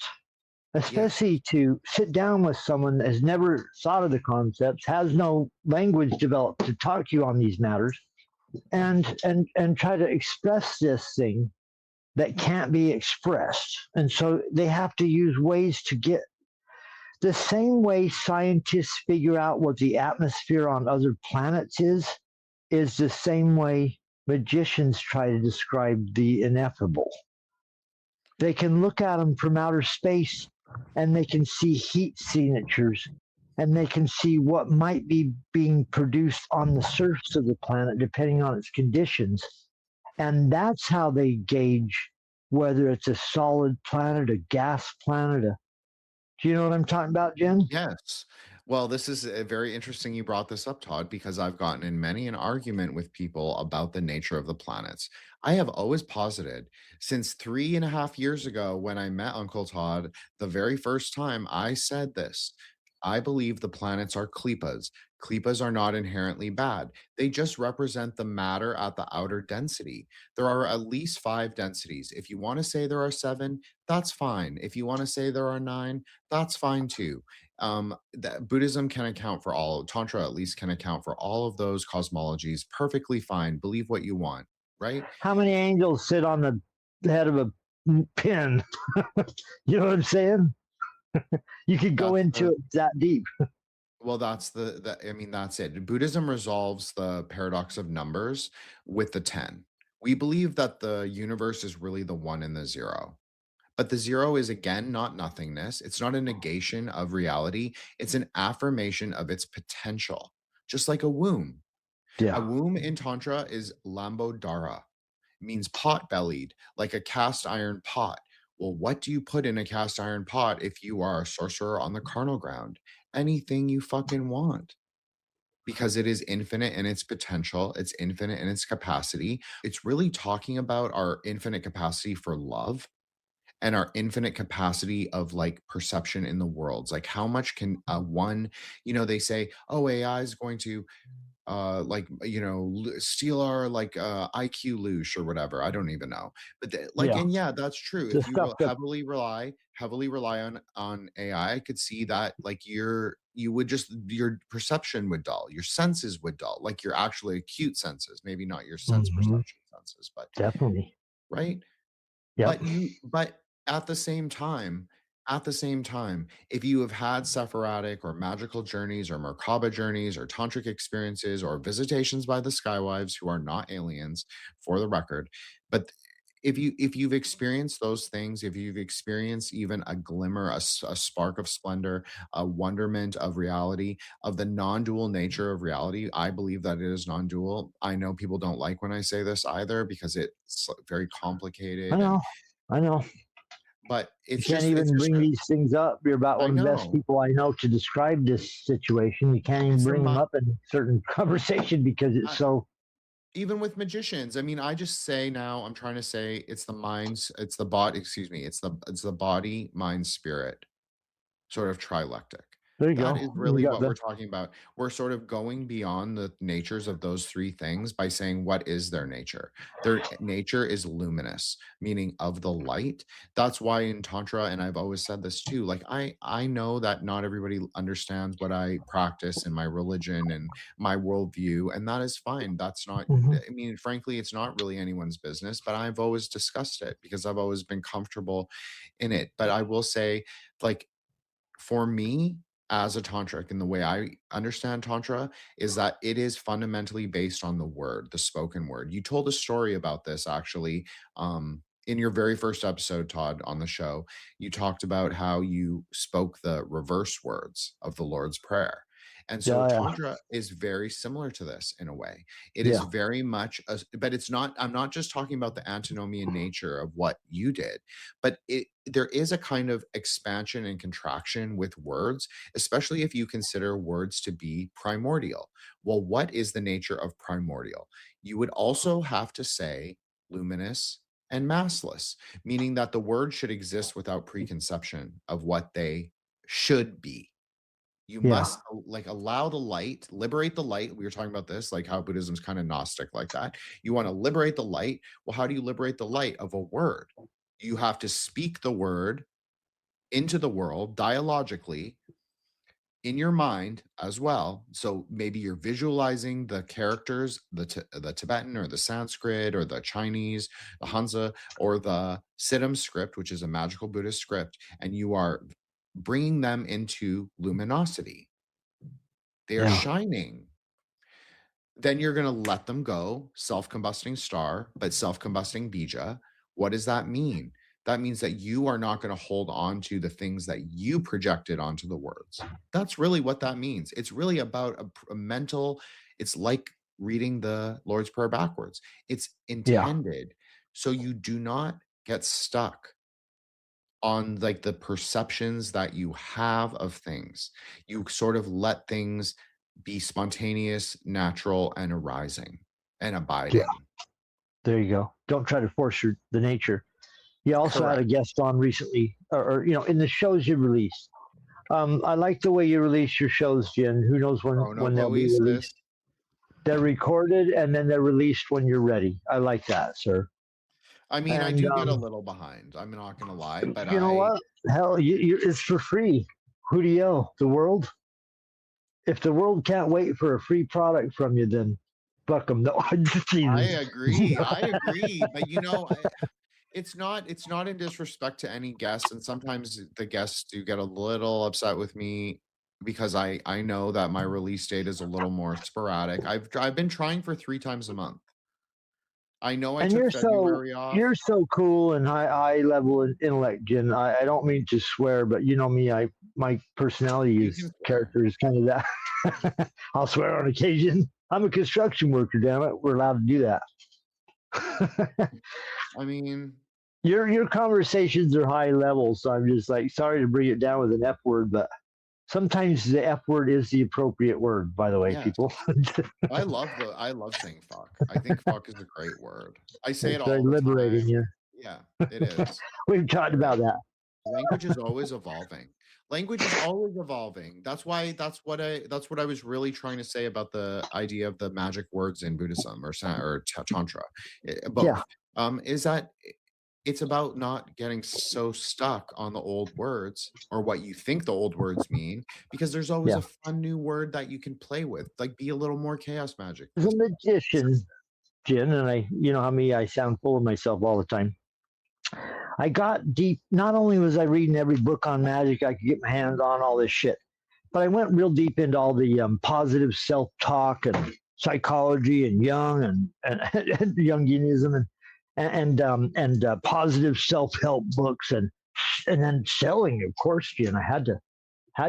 especially to sit down with someone that has never thought of the concepts, has no language developed to talk to you on these matters, and try to express this thing that can't be expressed. And so they have to use ways to get the same way scientists figure out what the atmosphere on other planets is the same way magicians try to describe the ineffable. They can look at them from outer space and they can see heat signatures and they can see what might be being produced on the surface of the planet depending on its conditions. And that's how they gauge whether it's a solid planet, a gas planet. Do you know what I'm talking about, Jen? Yes. Well, this is very interesting you brought this up, Todd, because I've gotten in many an argument with people about the nature of the planets. I have always posited since 3.5 years ago when I met Uncle Todd, the very first time I said this. I believe the planets are Qlippoths. Qlippoths are not inherently bad. They just represent the matter at the outer density. There are at least 5 densities. If you want to say there are 7, that's fine. If you want to say there are 9, that's fine too. That Buddhism can account for all, Tantra at least can account for all of those cosmologies perfectly fine. Believe what you want, right? How many angels sit on the head of a pin? You know what I'm saying? You could go That's into the it that deep. well, that's I mean, that's it. Buddhism resolves the paradox of numbers with the 10. We believe that the universe is really the 1 and the 0. But the 0 is again not nothingness. It's not a negation of reality. It's an affirmation of its potential, just like a womb. A Yeah. womb in Tantra is Lambodara, means pot bellied, like a cast iron pot. Well, what do you put in a cast iron pot if you are a sorcerer on the carnal ground? Anything you fucking want. Because it is infinite in its potential, it's infinite in its capacity. It's really talking about our infinite capacity for love and our infinite capacity of like perception in the worlds. Like, how much can one, they say, oh, AI is going to steal our like IQ loosh or whatever. I don't even know. But Yeah. and yeah, that's true. The If you stuff that, heavily rely on AI, I could see that like your perception would dull, your senses would dull, like your actually acute senses, maybe not your sense Mhm, perception senses, but definitely. right. Yep. But at the same time, if you have had Sefiratic or magical journeys or Merkaba journeys or tantric experiences or visitations by the Skywives who are not aliens, for the record, but if you've experienced those things, if you've experienced even a glimmer, a spark of splendor, a wonderment of reality, of the non-dual nature of reality, I believe that it is non-dual. I know people don't like when I say this either because it's very I complicated and know. I know. but You it's can't just it's even just bring these things up. You're about I one of the best know. people I know to describe this situation. You can't even It's the bring them mi- up in certain conversation because it's I, so. even with magicians. I mean, I just say now I'm trying to say it's the minds, it's the body, excuse me, it's the body, mind, spirit sort of trilectic. There you That go. is You really got what the. we're talking about. We're sort of going beyond the natures of those 3 things by saying what is their nature. Their nature is luminous, meaning of the light. That's why in Tantra, and I've always said this too, like I know that not everybody understands what I practice and my religion and my worldview, and that is fine. That's not, Mhm. I mean, frankly, it's not really anyone's business, but I've always discussed it because I've always been comfortable in it. But I will say, like, for me as a tantric and the way I understand tantra is that it is fundamentally based on the word, the spoken word. You told a story about this actually in your very first episode, Todd, on the show. You talked about how you spoke the reverse words of the Lord's Prayer. And so Yeah, tantra is very similar to this in a way. It is yeah, very much but it's not, I'm not just talking about the antinomian nature of what you did, but there is a kind of expansion and contraction with words, especially if you consider words to be primordial. Well, what is the nature of primordial? You would also have to say luminous and massless, meaning that the word should exist without preconception of what they should be. You yeah, must like allow the light, liberate the light. We were talking about this, like how Buddhism's kind of Gnostic like that. You want to liberate the light. Well, how do you liberate the light of a word? You have to speak the word into the world dialogically in your mind as well. So maybe you're visualizing the characters, the Tibetan or the Sanskrit or the Chinese, the Hansa or the Siddham script, which is a magical Buddhist script, and you are bringing them into luminosity. They are yeah, shining. Then you're going to let them go, self-combusting star, but self-combusting bija. What does that mean? That means that you are not going to hold on to the things that you projected onto the words. That's really what that means. It's really about a mental, it's like reading the Lord's Prayer backwards. It's yeah. intended so you do not get stuck on like the perceptions that you have of things. You sort of let things be spontaneous, natural, and arising and abiding. There you go. Don't try to force the nature. You also had a guest on recently, or in the shows you released. I like the way you release your shows, Jen. Who knows when they'll be released? They're recorded and then they're released when you're ready. I like that, sir. I mean, I do get a little behind. I'm not going to lie, but you know what? Hell, it's for free. Who do you owe? The world? If the world can't wait for a free product from you, then fuck them. No, I'm just teasing. I agree. But it's not in disrespect to any guest, and sometimes the guests do get a little upset with me because I know that my release date is a little more sporadic. I've been trying for 3 times a month. I know I took February off. You're so cool and high level in intellect, Jen. I don't mean to swear, but you know me, my personality character is kind of that. I'll swear on occasion. I'm a construction worker, damn it. We're allowed to do that. I mean, your conversations are high level, so I'm just like, sorry to bring it down with an F word, but sometimes the F word is the appropriate word, by the way, people. I love saying fuck. I think fuck is a great word. I say it all the time. Very liberating, yeah. Yeah, it is. We've talked about that. Language is always evolving. That's what I was really trying to say about the idea of the magic words in Buddhism or Tantra. Is that it's about not getting so stuck on the old words or what you think the old words mean, because there's always a fun new word that you can play with. Like, be a little more chaos magic. The magician, Jen, and you know how I sound full of myself all the time. I got deep. Not only was I reading every book on magic I could get my hands on, all this shit, but I went real deep into all the positive self-talk and psychology and Jung and Jungianism and positive self-help books and then selling, of course, Jen. I had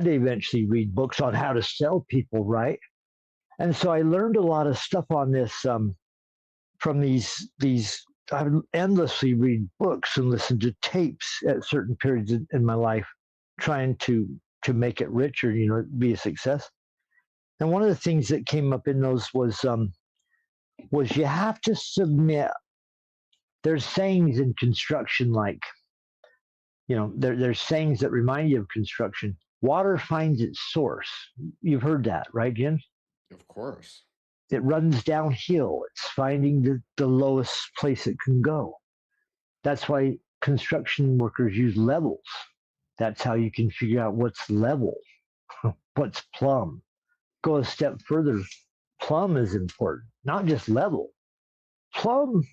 to eventually read books on how to sell people, right? And so I learned a lot of stuff on this from these. I would endlessly read books and listen to tapes at certain periods in my life, trying to make it richer, be a success. And one of the things that came up in those was you have to submit. There's sayings in construction, like, there's sayings that remind you of construction. Water finds its source. You've heard that, right, Jim? Of course. It runs downhill. It's finding the lowest place it can go. That's why construction workers use levels. That's how you can figure out what's level, what's plumb. Go a step further. Plumb is important, not just level. Plumb,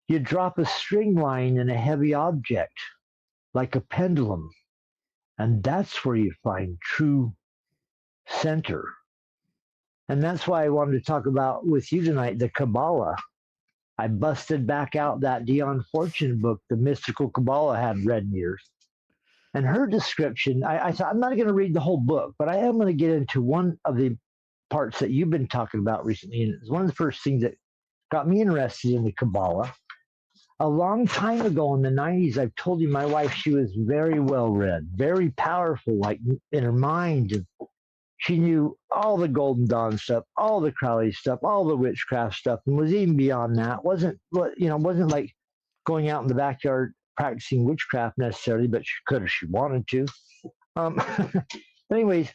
you drop a string line in a heavy object, like a pendulum, and that's where you find true center. And that's why I wanted to talk about with you tonight, the Kabbalah. I busted back out that Dion Fortune book, The Mystical Kabbalah, I hadn't read in years. And her description, I thought, I'm not going to read the whole book, but I am going to get into one of the parts that you've been talking about recently. And it's one of the first things that got me interested in the Kabbalah. A long time ago in the 90s, I've told you my wife, she was very well read, very powerful, like in her mind. She knew all the Golden Dawn stuff, all the Crowley stuff, all the witchcraft stuff, and was even beyond that. Wasn't like going out in the backyard practicing witchcraft necessarily, but she could if she wanted to. Anyways,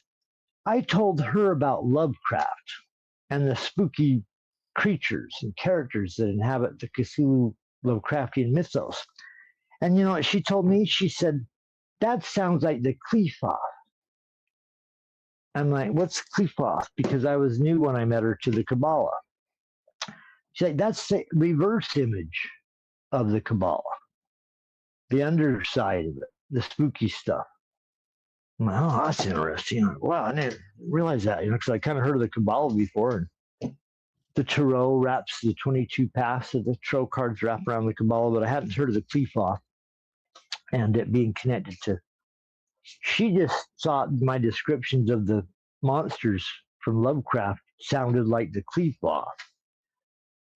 I told her about Lovecraft and the spooky creatures and characters that inhabit the Cthulhu Lovecraftian mythos. And you know what she told me? She said, that sounds like the Qlippoths. I'm like, what's Qlippoths? Because I was new when I met her to the Kabbalah. She's like, that's the reverse image of the Kabbalah. The underside of it, the spooky stuff. I'm like, oh, that's interesting. Wow, I didn't realize that, because I kind of heard of the Kabbalah before. And the Tarot wraps the 22 paths of the Tarot cards wrap around the Kabbalah, but I hadn't heard of the Qlippoths and it being connected to. She just thought my descriptions of the monsters from Lovecraft sounded like the Qlippoths.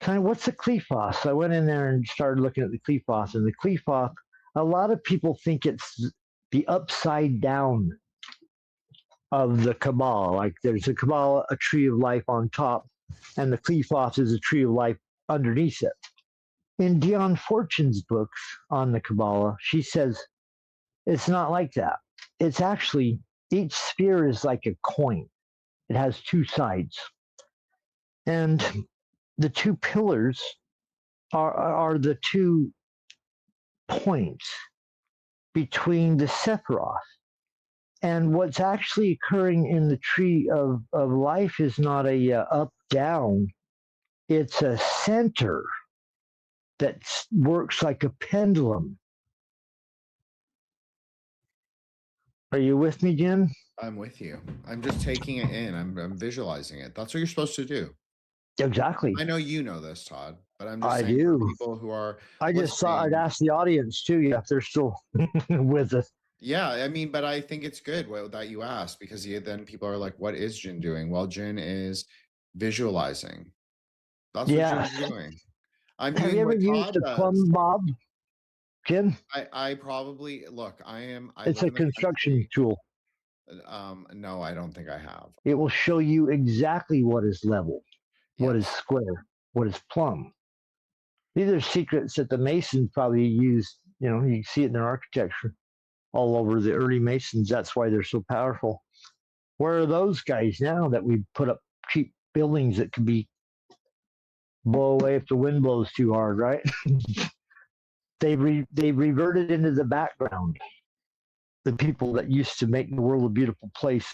So what's the Qlippoths? So I went in there and started looking at the Qlippoths, and the Qlippoth a lot of people think it's the upside down of the Kabbalah. Like there's a Kabbalah, a tree of life on top, and the Qlippoths is a tree of life underneath it. In Dion Fortune's books on the Kabbalah, she says it's not like that. It's actually, each sphere is like a coin. It has two sides. And the two pillars are the 2 points between the Sephiroth. And what's actually occurring in the tree of life is not a up-down. It's a center that works like a pendulum. Are you with me, Jim? I'm with you. I'm just taking it in. I'm visualizing it. That's what you're supposed to do. Exactly. I know you know this, Todd, but I'm just I saying do. for people who are I just thought I'd listening. ask the audience too, if they're still with us. Yeah, I mean, but I think it's good that you asked, because then people are like, what is Jin doing? Well, Jin is visualizing. That's what Jin's doing. I'm Have doing you ever what used Todd a does. plumb bob, Jim? I probably, look, I It's live a in the construction country. tool. No, I don't think I have. It will show you exactly what is level, what is Yes. square, what is plumb. These are secrets that the Masons probably used. You know, you see it in their architecture all over the early Masons. That's why they're so powerful. Where are those guys now that we put up cheap buildings that could be blow away if the wind blows too hard, right? They reverted into the background. The people that used to make the world a beautiful place,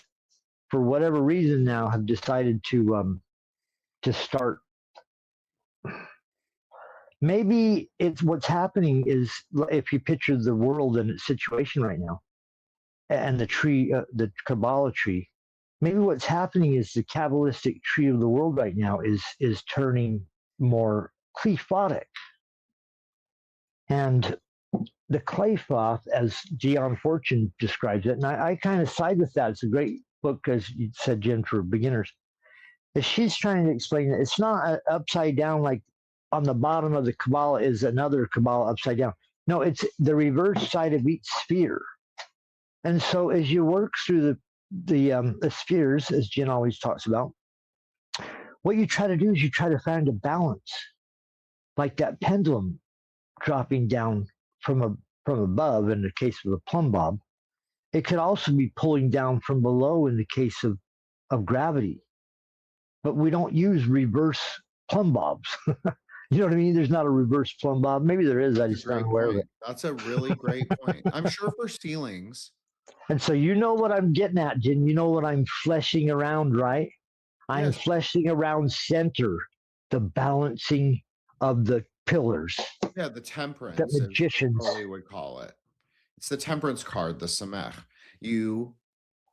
for whatever reason, now have decided to start. Maybe it's what's happening is, if you picture the world and its situation right now, and the tree, the Kabbalah tree, maybe what's happening is the Kabbalistic tree of the world right now is turning more Qlippotic. And the Qlippoth, as Dion Fortune describes it, and I kind of side with that. It's a great book, as you said, Jen, for beginners. Is she's trying to explain that it's not upside down, like on the bottom of the Kabbalah is another Kabbalah upside down. No, it's the reverse side of each sphere. And so as you work through the spheres, as Jen always talks about, what you try to do is you try to find a balance, like that pendulum dropping down from above in the case of the plumb bob. It could also be pulling down from below in the case of gravity. But we don't use reverse plumb bobs. You know what I mean? There's not a reverse plumb bob. Maybe there is. I just not aware of it. That's a really great point. I'm sure for ceilings. And so you know what I'm getting at, Jen. You know what I'm fleshing around, right? I'm fleshing around center, the balancing of the pillars. Yeah, the temperance. That magicians would call it. It's the temperance card, the Samech.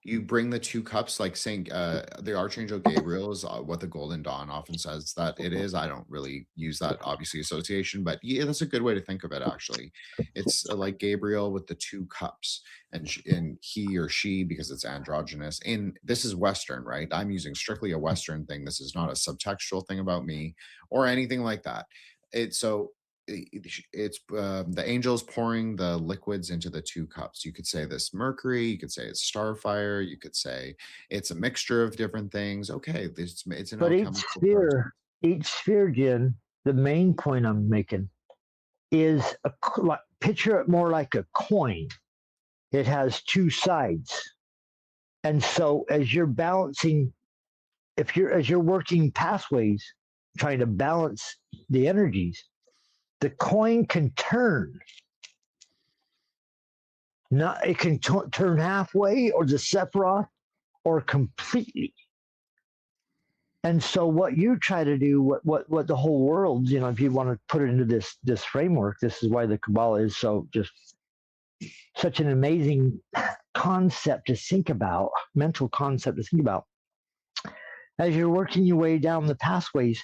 You bring the 2 cups, like Saint the Archangel Gabriel is what the Golden Dawn often says that it is. I don't really use that, obviously, association, but yeah, that's a good way to think of it, actually. It's like Gabriel with the 2 cups, and he or she, because it's androgynous. And this is Western, right? I'm using strictly a Western thing. This is not a subtextual thing about me or anything like that. It's the angels pouring the liquids into the 2 cups. You could say this Mercury, you could say it's starfire, you could say it's a mixture of different things. Okay, it's an but each sphere, Jen, the main point I'm making is picture it more like a coin. It has 2 sides, and so as you're balancing, as you're working pathways, trying to balance the energies, the coin can turn. It can turn halfway, or the Sephiroth, or completely. And so what you try to do, what the whole world, if you want to put it into this framework, this is why the Kabbalah is such an amazing concept to think about, mental concept to think about. As you're working your way down the pathways,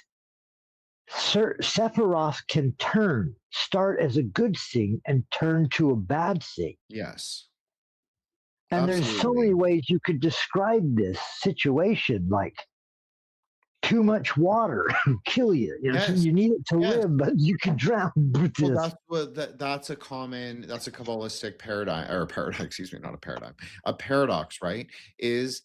Sephiroth can start as a good thing and turn to a bad thing. Yes. And There's so many ways you could describe this situation, like too much water kill you. So Yes. you need it to live, but you can drown with Well, this. that's a Kabbalistic paradigm, or paradigm, excuse me, not a paradigm, a paradox, right? Is,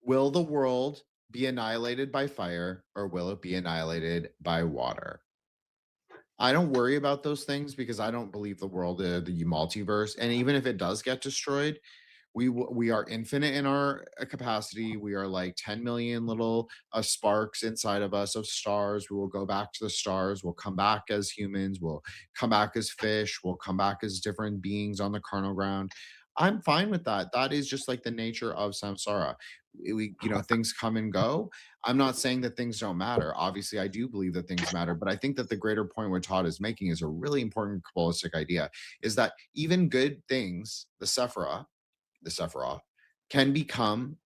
will the world be annihilated by fire, or will it be annihilated by water? I don't worry about those things because I don't believe the world, the multiverse, and even if it does get destroyed, we are infinite in our capacity. We are like 10 million little sparks inside of us of stars. We will go back to the stars. We'll come back as humans. We'll come back as fish. We'll come back as different beings on the carnal ground. I'm fine with that. That is just like the nature of samsara. Things come and go. I'm not saying that things don't matter. Obviously, I do believe that things matter, but I think that the greater point what Todd is making is a really important Kabbalistic idea, is that even good things, the Sephiroth, can become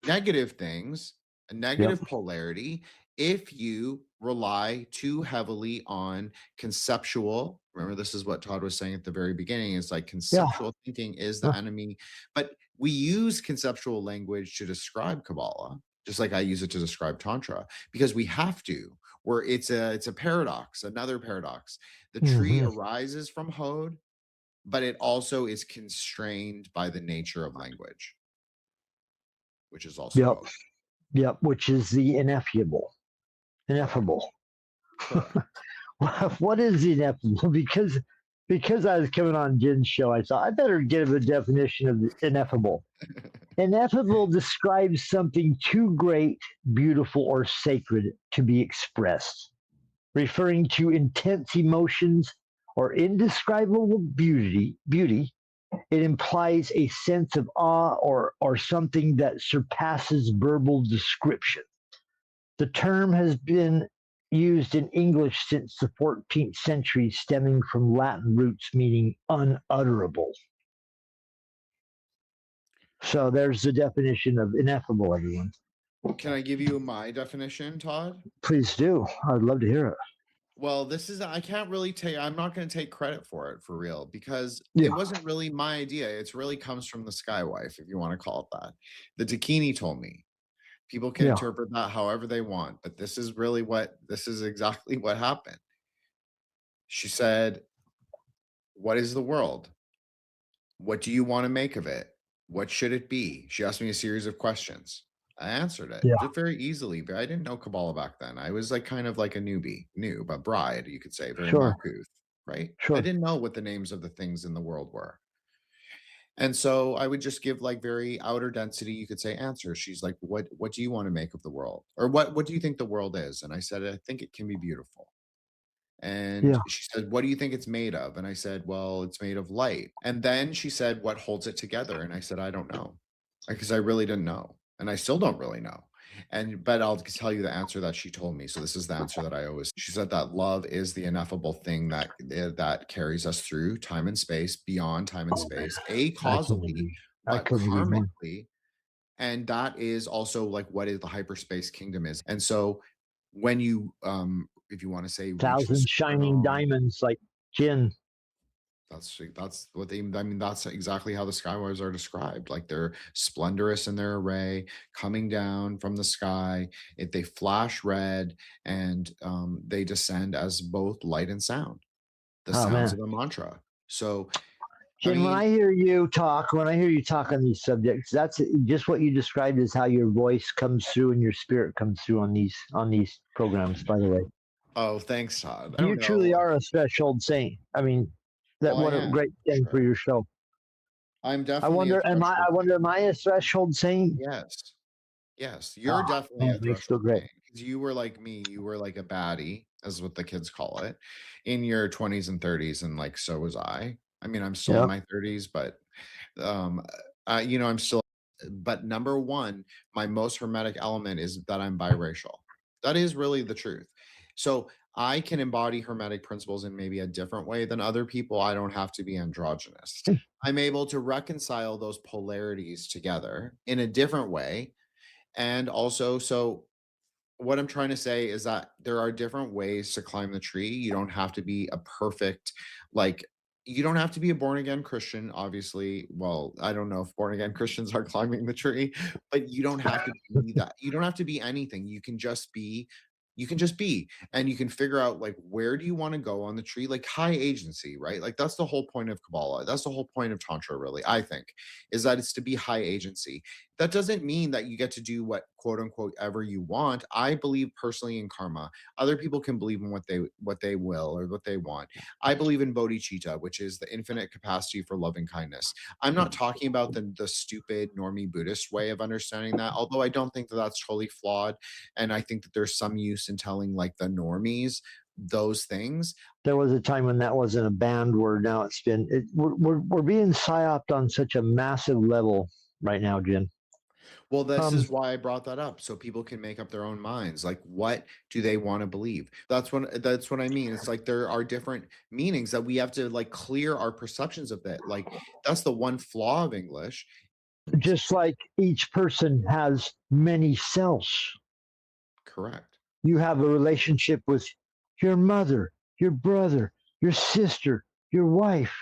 negative things, a negative polarity, if you rely too heavily on conceptual. Remember, this is what Todd was saying at the very beginning. It's like conceptual thinking is the enemy. But we use conceptual language to describe Kabbalah, just like I use it to describe Tantra, because we have to. Where it's a paradox, another paradox. The tree arises from Hod, but it also is constrained by the nature of language, which is also which is the ineffable. What is ineffable? Because I was coming on Jin's show, I thought I better give a definition of ineffable. Ineffable describes something too great, beautiful, or sacred to be expressed, referring to intense emotions or indescribable beauty. It implies a sense of awe or something that surpasses verbal description. The term has been used in English since the 14th century, stemming from Latin roots meaning unutterable. So there's the definition of ineffable, everyone. Can I give you my definition, Todd? Please do. I'd love to hear it. Well, I can't really I'm not going to take credit for it, for real, because it wasn't really my idea. It really comes from the Skywife, if you want to call it that. The Dakini told me. People can interpret that however they want, but this is exactly what happened. She said, what is the world? What do you want to make of it? What should it be? She asked me a series of questions. I answered it very easily, but I didn't know Kabbalah back then. I was like kind of like a newbie, but bride, you could say, very Markuth, right? I didn't know what the names of the things in the world were. And so I would just give like very outer density, you could say, answers. She's like, what do you want to make of the world? Or what do you think the world is? And I said, I think it can be beautiful. And she said, what do you think it's made of? And I said, well, it's made of light. And then she said, what holds it together? And I said, I don't know, because I really didn't know. And I still don't really know. But I'll tell you the answer that she told me. So this is the answer that I always, she said that love is the ineffable thing that carries us through time and space, beyond time and space, causally, but karmically. And that is also like what is the hyperspace kingdom is. And so when you, if you want to say 1,000 shining diamonds like Jin. That's what that's exactly how the Skywars are described. Like they're splendorous in their array, coming down from the sky. They flash red, and they descend as both light and sound. The sounds of a mantra. So, Jin, when I hear you talk on these subjects, that's just what you described as how your voice comes through and your spirit comes through on these programs. By the way. Oh, thanks, Todd. You truly are a threshold saint. I mean. What a great thing for your show. I'm definitely. Am I a threshold saint? Yes. You're definitely a threshold saint. Because you were like me. You were like a baddie, as what the kids call it, in your 20s and 30s, and like so was I. I mean, I'm still in my 30s, but I'm still. But number one, my most hermetic element is that I'm biracial. That is really the truth. So I can embody hermetic principles in maybe a different way than other people. I don't have to be androgynous. I'm able to reconcile those polarities together in a different way. And also, so what I'm trying to say is that there are different ways to climb the tree. You don't have to be a perfect, like You don't have to be a born again Christian, obviously. Well, I don't know if born again Christians are climbing the tree, but you don't have to be that. You don't have to be anything. You can just be. You can just be, and you can figure out like where do you want to go on the tree, like high agency, right? Like that's the whole point of Kabbalah. That's the whole point of Tantra, really. I think is that it's to be high agency. That doesn't mean that you get to do what quote unquote ever you want. I believe personally in karma. Other people can believe in what they will or what they want. I believe in bodhicitta, which is the infinite capacity for loving kindness. I'm not talking about the stupid normie Buddhist way of understanding that, although I don't think that that's totally flawed. And I think that there's some use in telling like the normies those things. There was a time when that wasn't a banned word. Now it's been, we're being psyoped on such a massive level right now, Jen. Well, this is why I brought that up, so people can make up their own minds. Like, what do they want to believe? That's what I mean. It's like there are different meanings that we have to like clear our perceptions of that. Like, that's the one flaw of English. Just like each person has many selves. Correct. You have a relationship with your mother, your brother, your sister, your wife.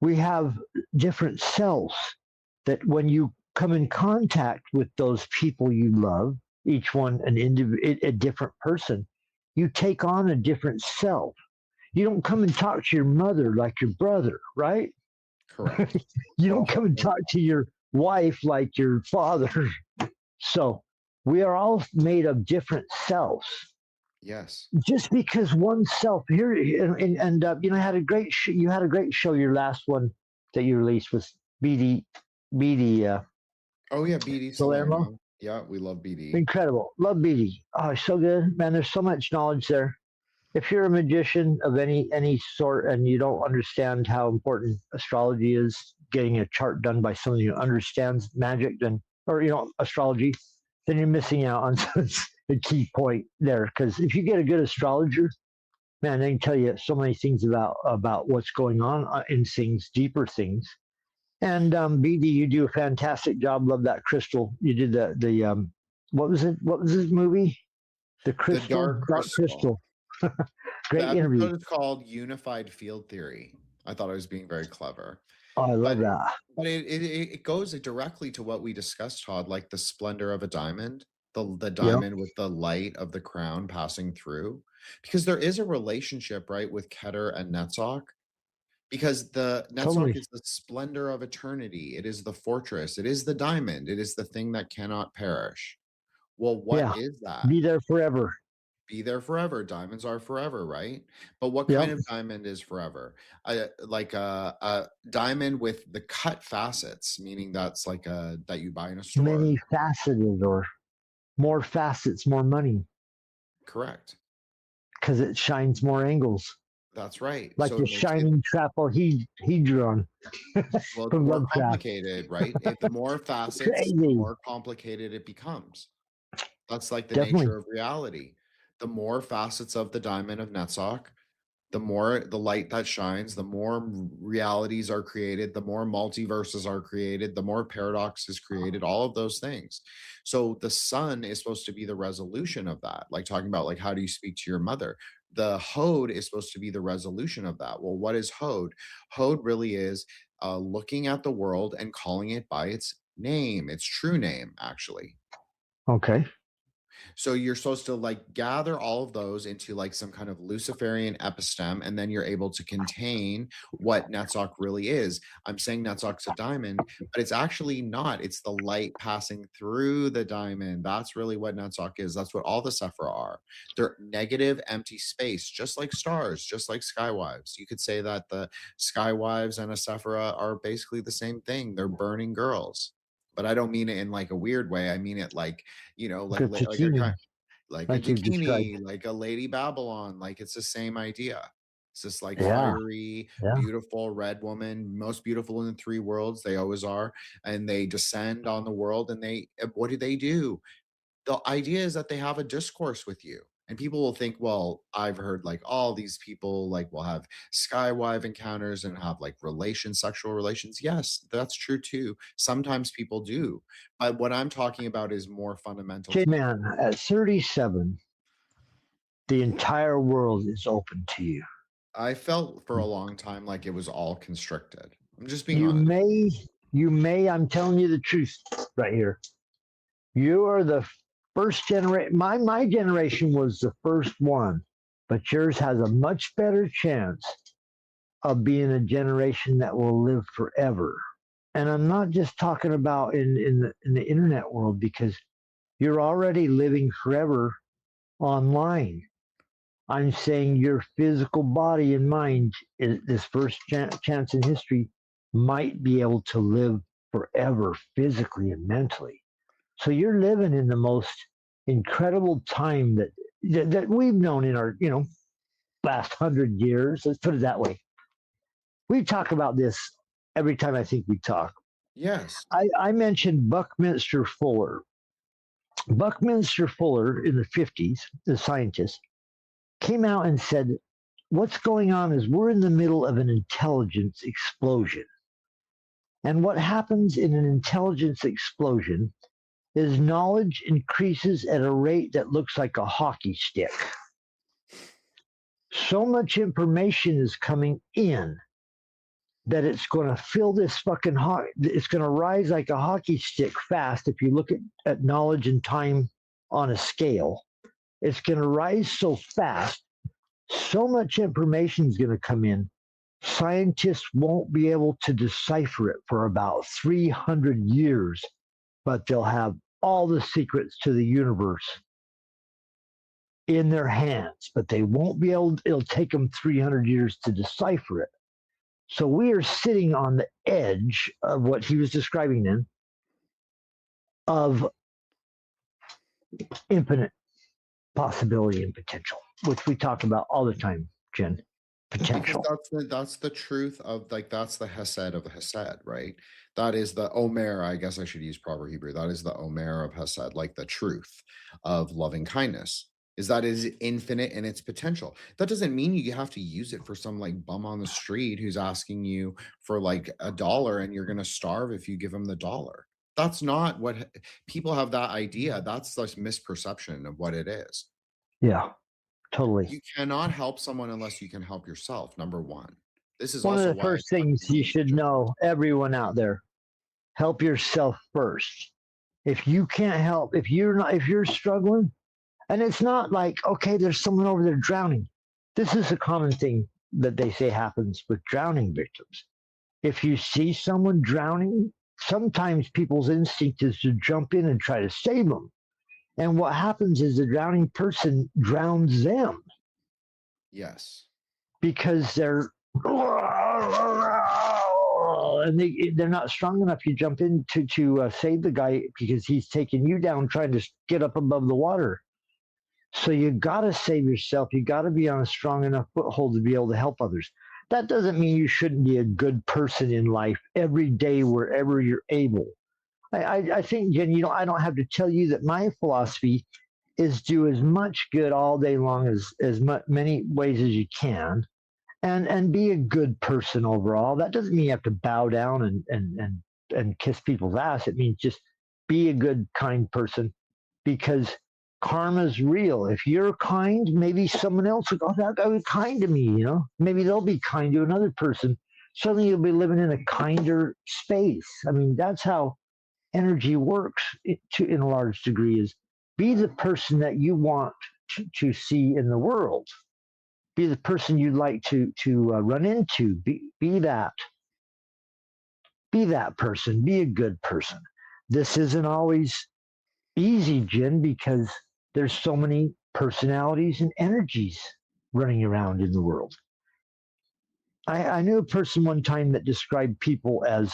We have different selves that when you come in contact with those people you love, each one a different person, you take on a different self. You don't come and talk to your mother like your brother, right? Correct. You don't come and talk to your wife like your father. So we are all made of different selves. Yes. Just because one self here, and you know, had a great you had a great show. Your last one that you released was BD. Oh yeah, BD Salerno. Yeah, we love BD. Incredible, love BD. Oh, so good, man. There's so much knowledge there. If you're a magician of any sort and you don't understand how important astrology is, getting a chart done by someone who understands magic, then or astrology, then you're missing out on a key point there. Because if you get a good astrologer, man, they can tell you so many things about what's going on in things, deeper things. And BD, you do a fantastic job. Love that crystal. You did the what was it? What was this movie? The crystal, the dark crystal. Great interview. It's called Unified Field Theory. I thought I was being very clever. Oh, I love that. But it goes directly to what we discussed, Todd, like the splendor of a diamond, the diamond with the light of the crown passing through. Because there is a relationship, right, with Keter and Netsach. Because the Netsach is the splendor of eternity. It is the fortress. It is the diamond. It is the thing that cannot perish. Well, what is that? Be there forever. Be there forever. Diamonds are forever, right? But what kind of diamond is forever? Like a diamond with the cut facets, meaning that's like that you buy in a store. Many faceted, or more facets, more money. Correct. Because it shines more angles. That's right. Like the shining Trapazohedron. Well, it's more complicated, right? The more facets, the more complicated it becomes. That's like the nature of reality. The more facets of the diamond of Netsach, the more the light that shines, the more realities are created, the more multiverses are created, the more paradox is created, all of those things. So the sun is supposed to be the resolution of that. Like talking about like, how do you speak to your mother? The Hod is supposed to be the resolution of that. Well, what is Hod? Hod really is looking at the world and calling it by its name, its true name, actually. Okay. So you're supposed to like gather all of those into like some kind of Luciferian episteme, and then you're able to contain what Netsach really is. I'm saying Netzach's a diamond, but it's actually not. It's the light passing through the diamond. That's really what Netsach is. That's what all the Sephira are. They're negative, empty space, just like stars, just like skywives. You could say that the skywives and a Sephira are basically the same thing. They're burning girls. But I don't mean it in like a weird way. I mean it like, like a Dakini, like a Lady Babylon. Like it's the same idea. It's this like fiery, beautiful red woman, most beautiful in the three worlds. They always are. And they descend on the world. And what do? The idea is that they have a discourse with you. And people will think, well, I've heard like all these people like will have skywife encounters and have like sexual relations. Yes, that's true too. Sometimes people do. But what I'm talking about is more fundamental. Okay, man, at 37, the entire world is open to you. I felt for a long time like it was all constricted. I'm just being You honest. I'm telling you the truth right here. You are the first generation. My generation was the first one, but yours has a much better chance of being a generation that will live forever. And I'm not just talking about in the internet world, because you're already living forever online. I'm saying your physical body and mind, this first chance in history, might be able to live forever physically and mentally. So you're living in the most incredible time that we've known in our last 100 years. Let's put it that way. We talk about this every time I think we talk. Yes. I mentioned Buckminster Fuller. Buckminster Fuller in the 50s, the scientist, came out and said, what's going on is we're in the middle of an intelligence explosion. And what happens in an intelligence explosion is knowledge increases at a rate that looks like a hockey stick. So much information is coming in that it's going to fill this fucking it's going to rise like a hockey stick fast. If you look at knowledge and time on a scale, it's going to rise so fast. So much information is going to come in. Scientists won't be able to decipher it for about 300 years, but they'll have all the secrets to the universe in their hands, but they won't be able, it'll take them 300 years to decipher it. So we are sitting on the edge of what he was describing then, of infinite possibility and potential, which we talk about all the time, Jen. Potential. Because that's the truth of, like, that's the Hesed of Hesed, right? That is the Omer. I guess I should use proper Hebrew. That is the Omer of Hesed, like the truth of loving kindness. Is that is infinite in its potential. That doesn't mean you have to use it for some like bum on the street who's asking you for like $1 and you're going to starve if you give him the dollar. That's not what people have, that idea. That's this misperception of what it is. Yeah, totally. You cannot help someone unless you can help yourself. Number one. This is one also of the first things you should know, everyone out there, help yourself first. If you can't help, if you're struggling, and it's not like, okay, there's someone over there drowning. This is a common thing that they say happens with drowning victims. If you see someone drowning, sometimes people's instinct is to jump in and try to save them. And what happens is the drowning person drowns them. Yes. Because they're and they're not strong enough. You jump in to save the guy because he's taking you down trying to get up above the water. So you got to save yourself. You got to be on a strong enough foothold to be able to help others. That doesn't mean you shouldn't be a good person in life every day wherever you're able. I think, Jen, I don't have to tell you that my philosophy is do as much good all day long as many ways as you can, and be a good person overall. That doesn't mean you have to bow down and kiss people's ass. It means just be a good, kind person, because karma's real. If you're kind, maybe someone else will go, that guy was kind to me, Maybe they'll be kind to another person. Suddenly you'll be living in a kinder space. I mean, that's how energy works in a large degree, is be the person that you want to see in the world. Be the person you'd like to run into. Be that person. Be a good person. This isn't always easy, Jen, because there's so many personalities and energies running around in the world. I knew a person one time that described people as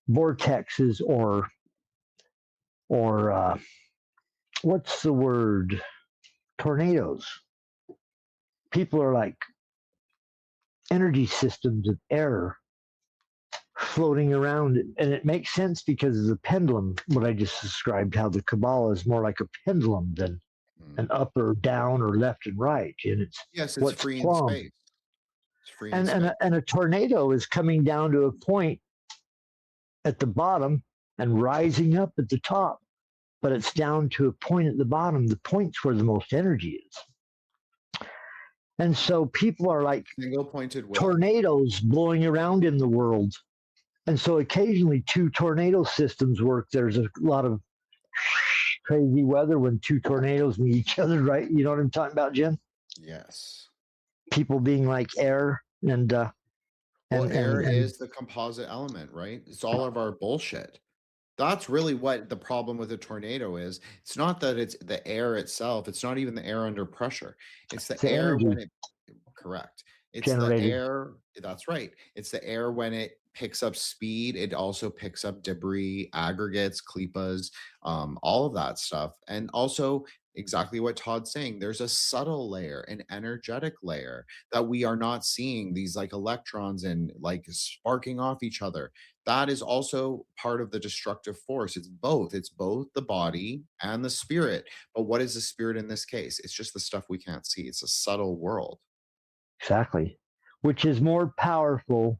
vortexes or what's the word? Tornadoes. People are like energy systems of air floating around, and it makes sense because of the pendulum, what I just described, how the Kabbalah is more like a pendulum than an up or down or left and right, and it's free in space. It's free in space. And a tornado is coming down to a point at the bottom and rising up at the top, but it's down to a point at the bottom. The point's where the most energy is. And so people are like Single pointed will. tornadoes blowing around in the world. And so occasionally two tornado systems work. There's a lot of crazy weather when two tornadoes meet each other, right? You know what I'm talking about, Jim? Yes. People being like air and Well, air and is the composite element, right? It's all of our bullshit. That's really what the problem with a tornado is. It's not that it's the air itself. It's not even the air under pressure. It's the the air when energy it, correct. It's the generated. air. That's right. It's the air when it picks up speed. It also picks up debris, aggregates, Qlippoths, all of that stuff. And also exactly what Todd's saying. There's a subtle layer, an energetic layer that we are not seeing, these like electrons and like sparking off each other. That is also part of the destructive force. It's both. It's both the body and the spirit. But what is the spirit in this case? It's just the stuff we can't see. It's a subtle world. Exactly. Which is more powerful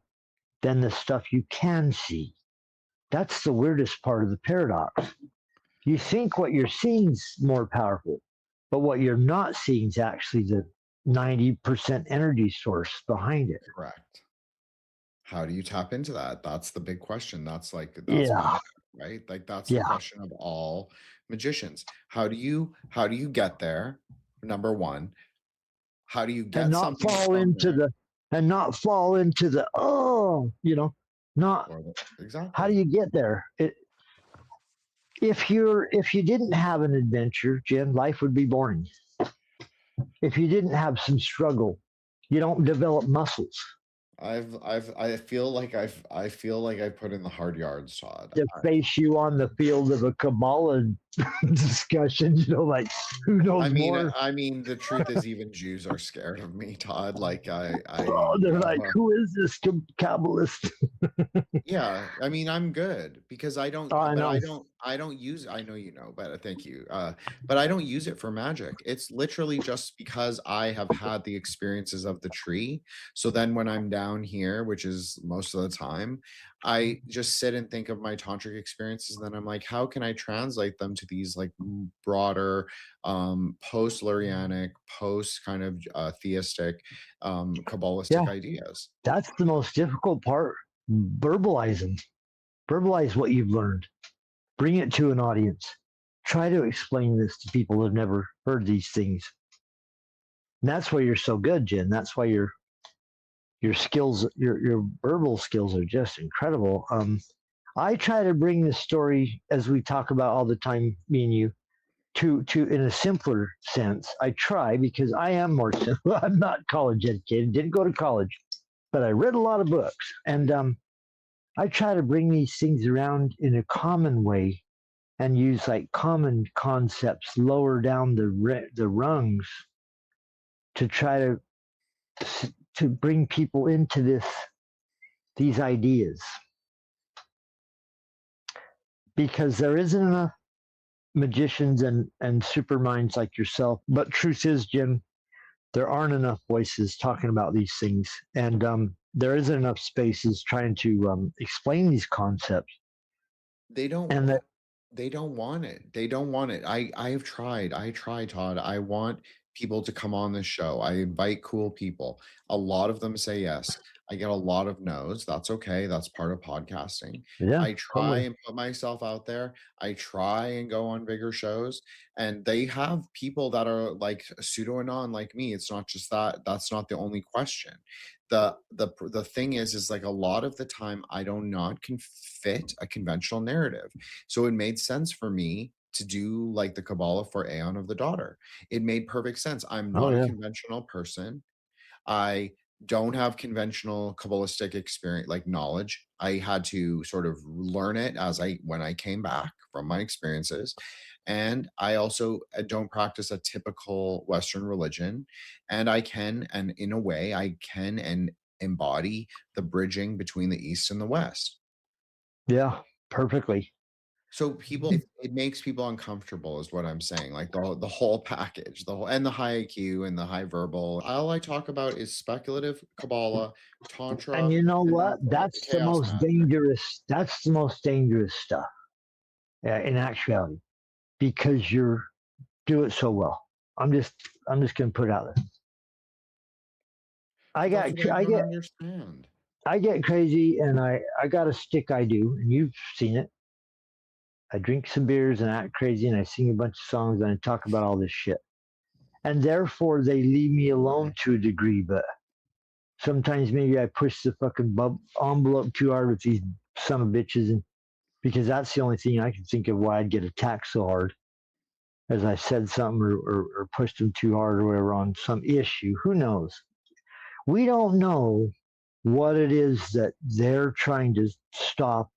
than the stuff you can see. That's the weirdest part of the paradox. You think what you're seeing is more powerful, but what you're not seeing is actually the 90% energy source behind it. Correct. How do you tap into that? That's the big question. That's Yeah. magic, right? Like that's the Yeah. question of all magicians. How do you get there? Number one, how do you get And not something fall from into there? not Exactly. how do you get there? If you didn't have an adventure, Jim, life would be boring. If you didn't have some struggle, you don't develop muscles. I feel like I put in the hard yards, Todd. To face you on the field of a Kabbalah discussion, like who knows more? I mean, the truth is, even Jews are scared of me, Todd. Like They're like, who is this Kabbalist? Yeah, I mean, I'm good because I don't, Oh, I but know. I don't use, I know you know, but thank you. But I don't use it for magic. It's literally just because I have had the experiences of the tree. So then when I'm down here, which is most of the time, I just sit and think of my tantric experiences. And then I'm like, how can I translate them to these like broader, post-Lurianic, post kind of theistic, Kabbalistic ideas? That's the most difficult part. Verbalize what you've learned. Bring it to an audience. Try to explain this to people who've never heard these things. And that's why you're so good, Jen. That's why your skills, your verbal skills are just incredible. I try to bring this story, as we talk about all the time, me and you, to in a simpler sense. I try because I am more simple. I'm not college educated, didn't go to college, but I read a lot of books, and I try to bring these things around in a common way and use like common concepts lower down the rungs to try to bring people into these ideas, because there isn't enough magicians and super minds like yourself. But truth is, Jim, there aren't enough voices talking about these things, and there isn't enough spaces trying to explain these concepts. They don't And want, they don't want it. They don't want it. I have tried. I tried, Todd. I want people to come on this show. I invite cool people. A lot of them say yes. I get a lot of no's. That's okay. That's part of podcasting. yeah, I try totally. and put myself out there. I try and go on bigger shows. And they have people that are like pseudo anon like me. It's not just that. That's not the only question. The thing is like a lot of the time I do not fit a conventional narrative. So it made sense for me to do like the Kabbalah for Aeon of the Daughter. It made perfect sense. I'm not a conventional person. I don't have conventional Kabbalistic experience, like knowledge. I had to sort of learn it when I came back from my experiences. And I also don't practice a typical Western religion. And and in a way, I can and embody the bridging between the East and the West. Yeah, perfectly. So people, it makes people uncomfortable, is what I'm saying. Like the whole package, and the high IQ and the high verbal. All I talk about is speculative Kabbalah, Tantra, And you know what? the That's the chaos most magic. dangerous. That's the most dangerous stuff in actuality, because you do it so well. I'm just going to put it out there. I That's got what I I don't get understand. I get crazy, and I got a stick I do, and you've seen it. I drink some beers and act crazy, and I sing a bunch of songs and I talk about all this shit. And therefore, they leave me alone to a degree. But sometimes maybe I push the fucking envelope too hard with these son of bitches, and because that's the only thing I can think of why I'd get attacked so hard, as I said something or pushed them too hard or whatever on some issue. Who knows? We don't know what it is that they're trying to stop.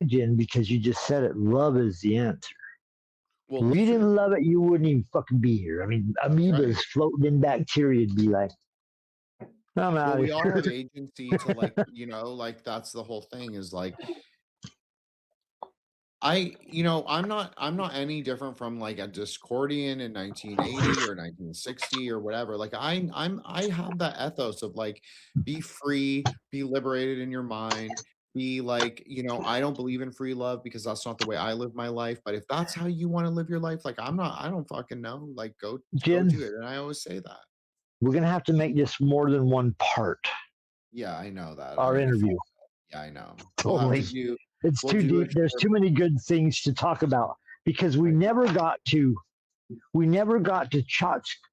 Because you just said it, love is the answer. Well, If you didn't love it, you wouldn't even fucking be here. I mean, amoebas right. floating in bacteria would be like, I'm Well, out we of all have here. agency to like, like that's the whole thing is like I'm not any different from like a Discordian in 1980 or 1960 or whatever. Like I have that ethos of like be free, be liberated in your mind, be like, I don't believe in free love because that's not the way I live my life. But if that's how you want to live your life, like I don't fucking know. Like go Jen, do it. And I always say that. we're going to have to make this more than one part, Yeah, I know that. our interview. Yeah, I know. Totally. It's too deep. There's too many good things to talk about because we never got to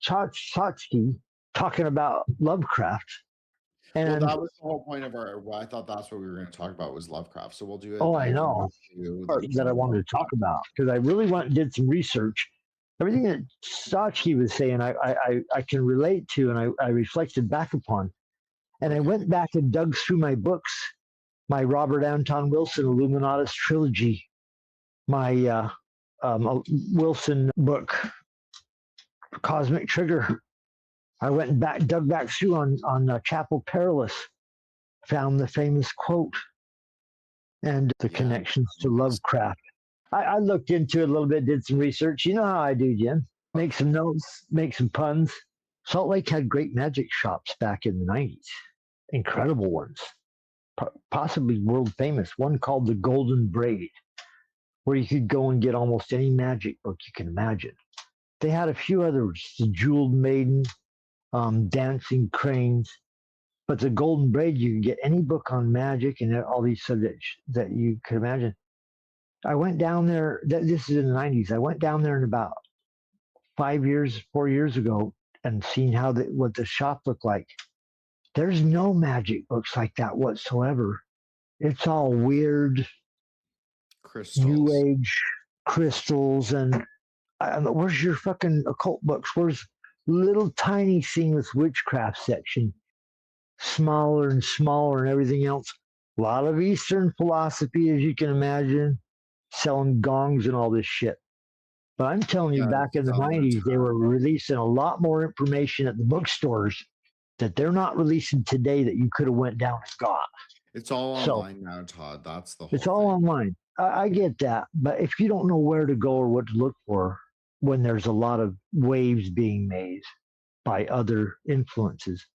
Chotsky talking about Lovecraft. Well, And that was the whole point of I thought that's what we were going to talk about was Lovecraft. So we'll do it. oh, I know that I wanted to talk about because I really did some research. Everything that Stotsky was saying, I can relate to, and I reflected back upon. And I went back and dug through my books, my Robert Anton Wilson Illuminatus trilogy, my Wilson book, Cosmic Trigger. I went and dug back through on Chapel Perilous, found the famous quote and the connections to Lovecraft. I looked into it a little bit, did some research. You know how I do, Jim. Make some notes, make some puns. Salt Lake had great magic shops back in the 90s. Incredible ones. Possibly world famous. One called the Golden Braid, where you could go and get almost any magic book you can imagine. They had a few others, the Jeweled Maiden, Dancing Cranes. But the Golden Braid, you could get any book on magic and all these subjects that you could imagine. I went down there, this is in the 90s. I went down there in about 4 years ago and seen what the shop looked like. There's no magic books like that whatsoever. It's all weird crystals, new age crystals, and where's your fucking occult books? Where's little tiny thing with witchcraft section, smaller and smaller, and everything else. A lot of Eastern philosophy, as you can imagine, selling gongs and all this shit. But I'm telling you, back in the 90s, they were releasing a lot more information at the bookstores that they're not releasing today that you could have went down and got. It's all online now, Todd. That's the whole It's all online. I get that. But if you don't know where to go or what to look for when there's a lot of waves being made by other influences,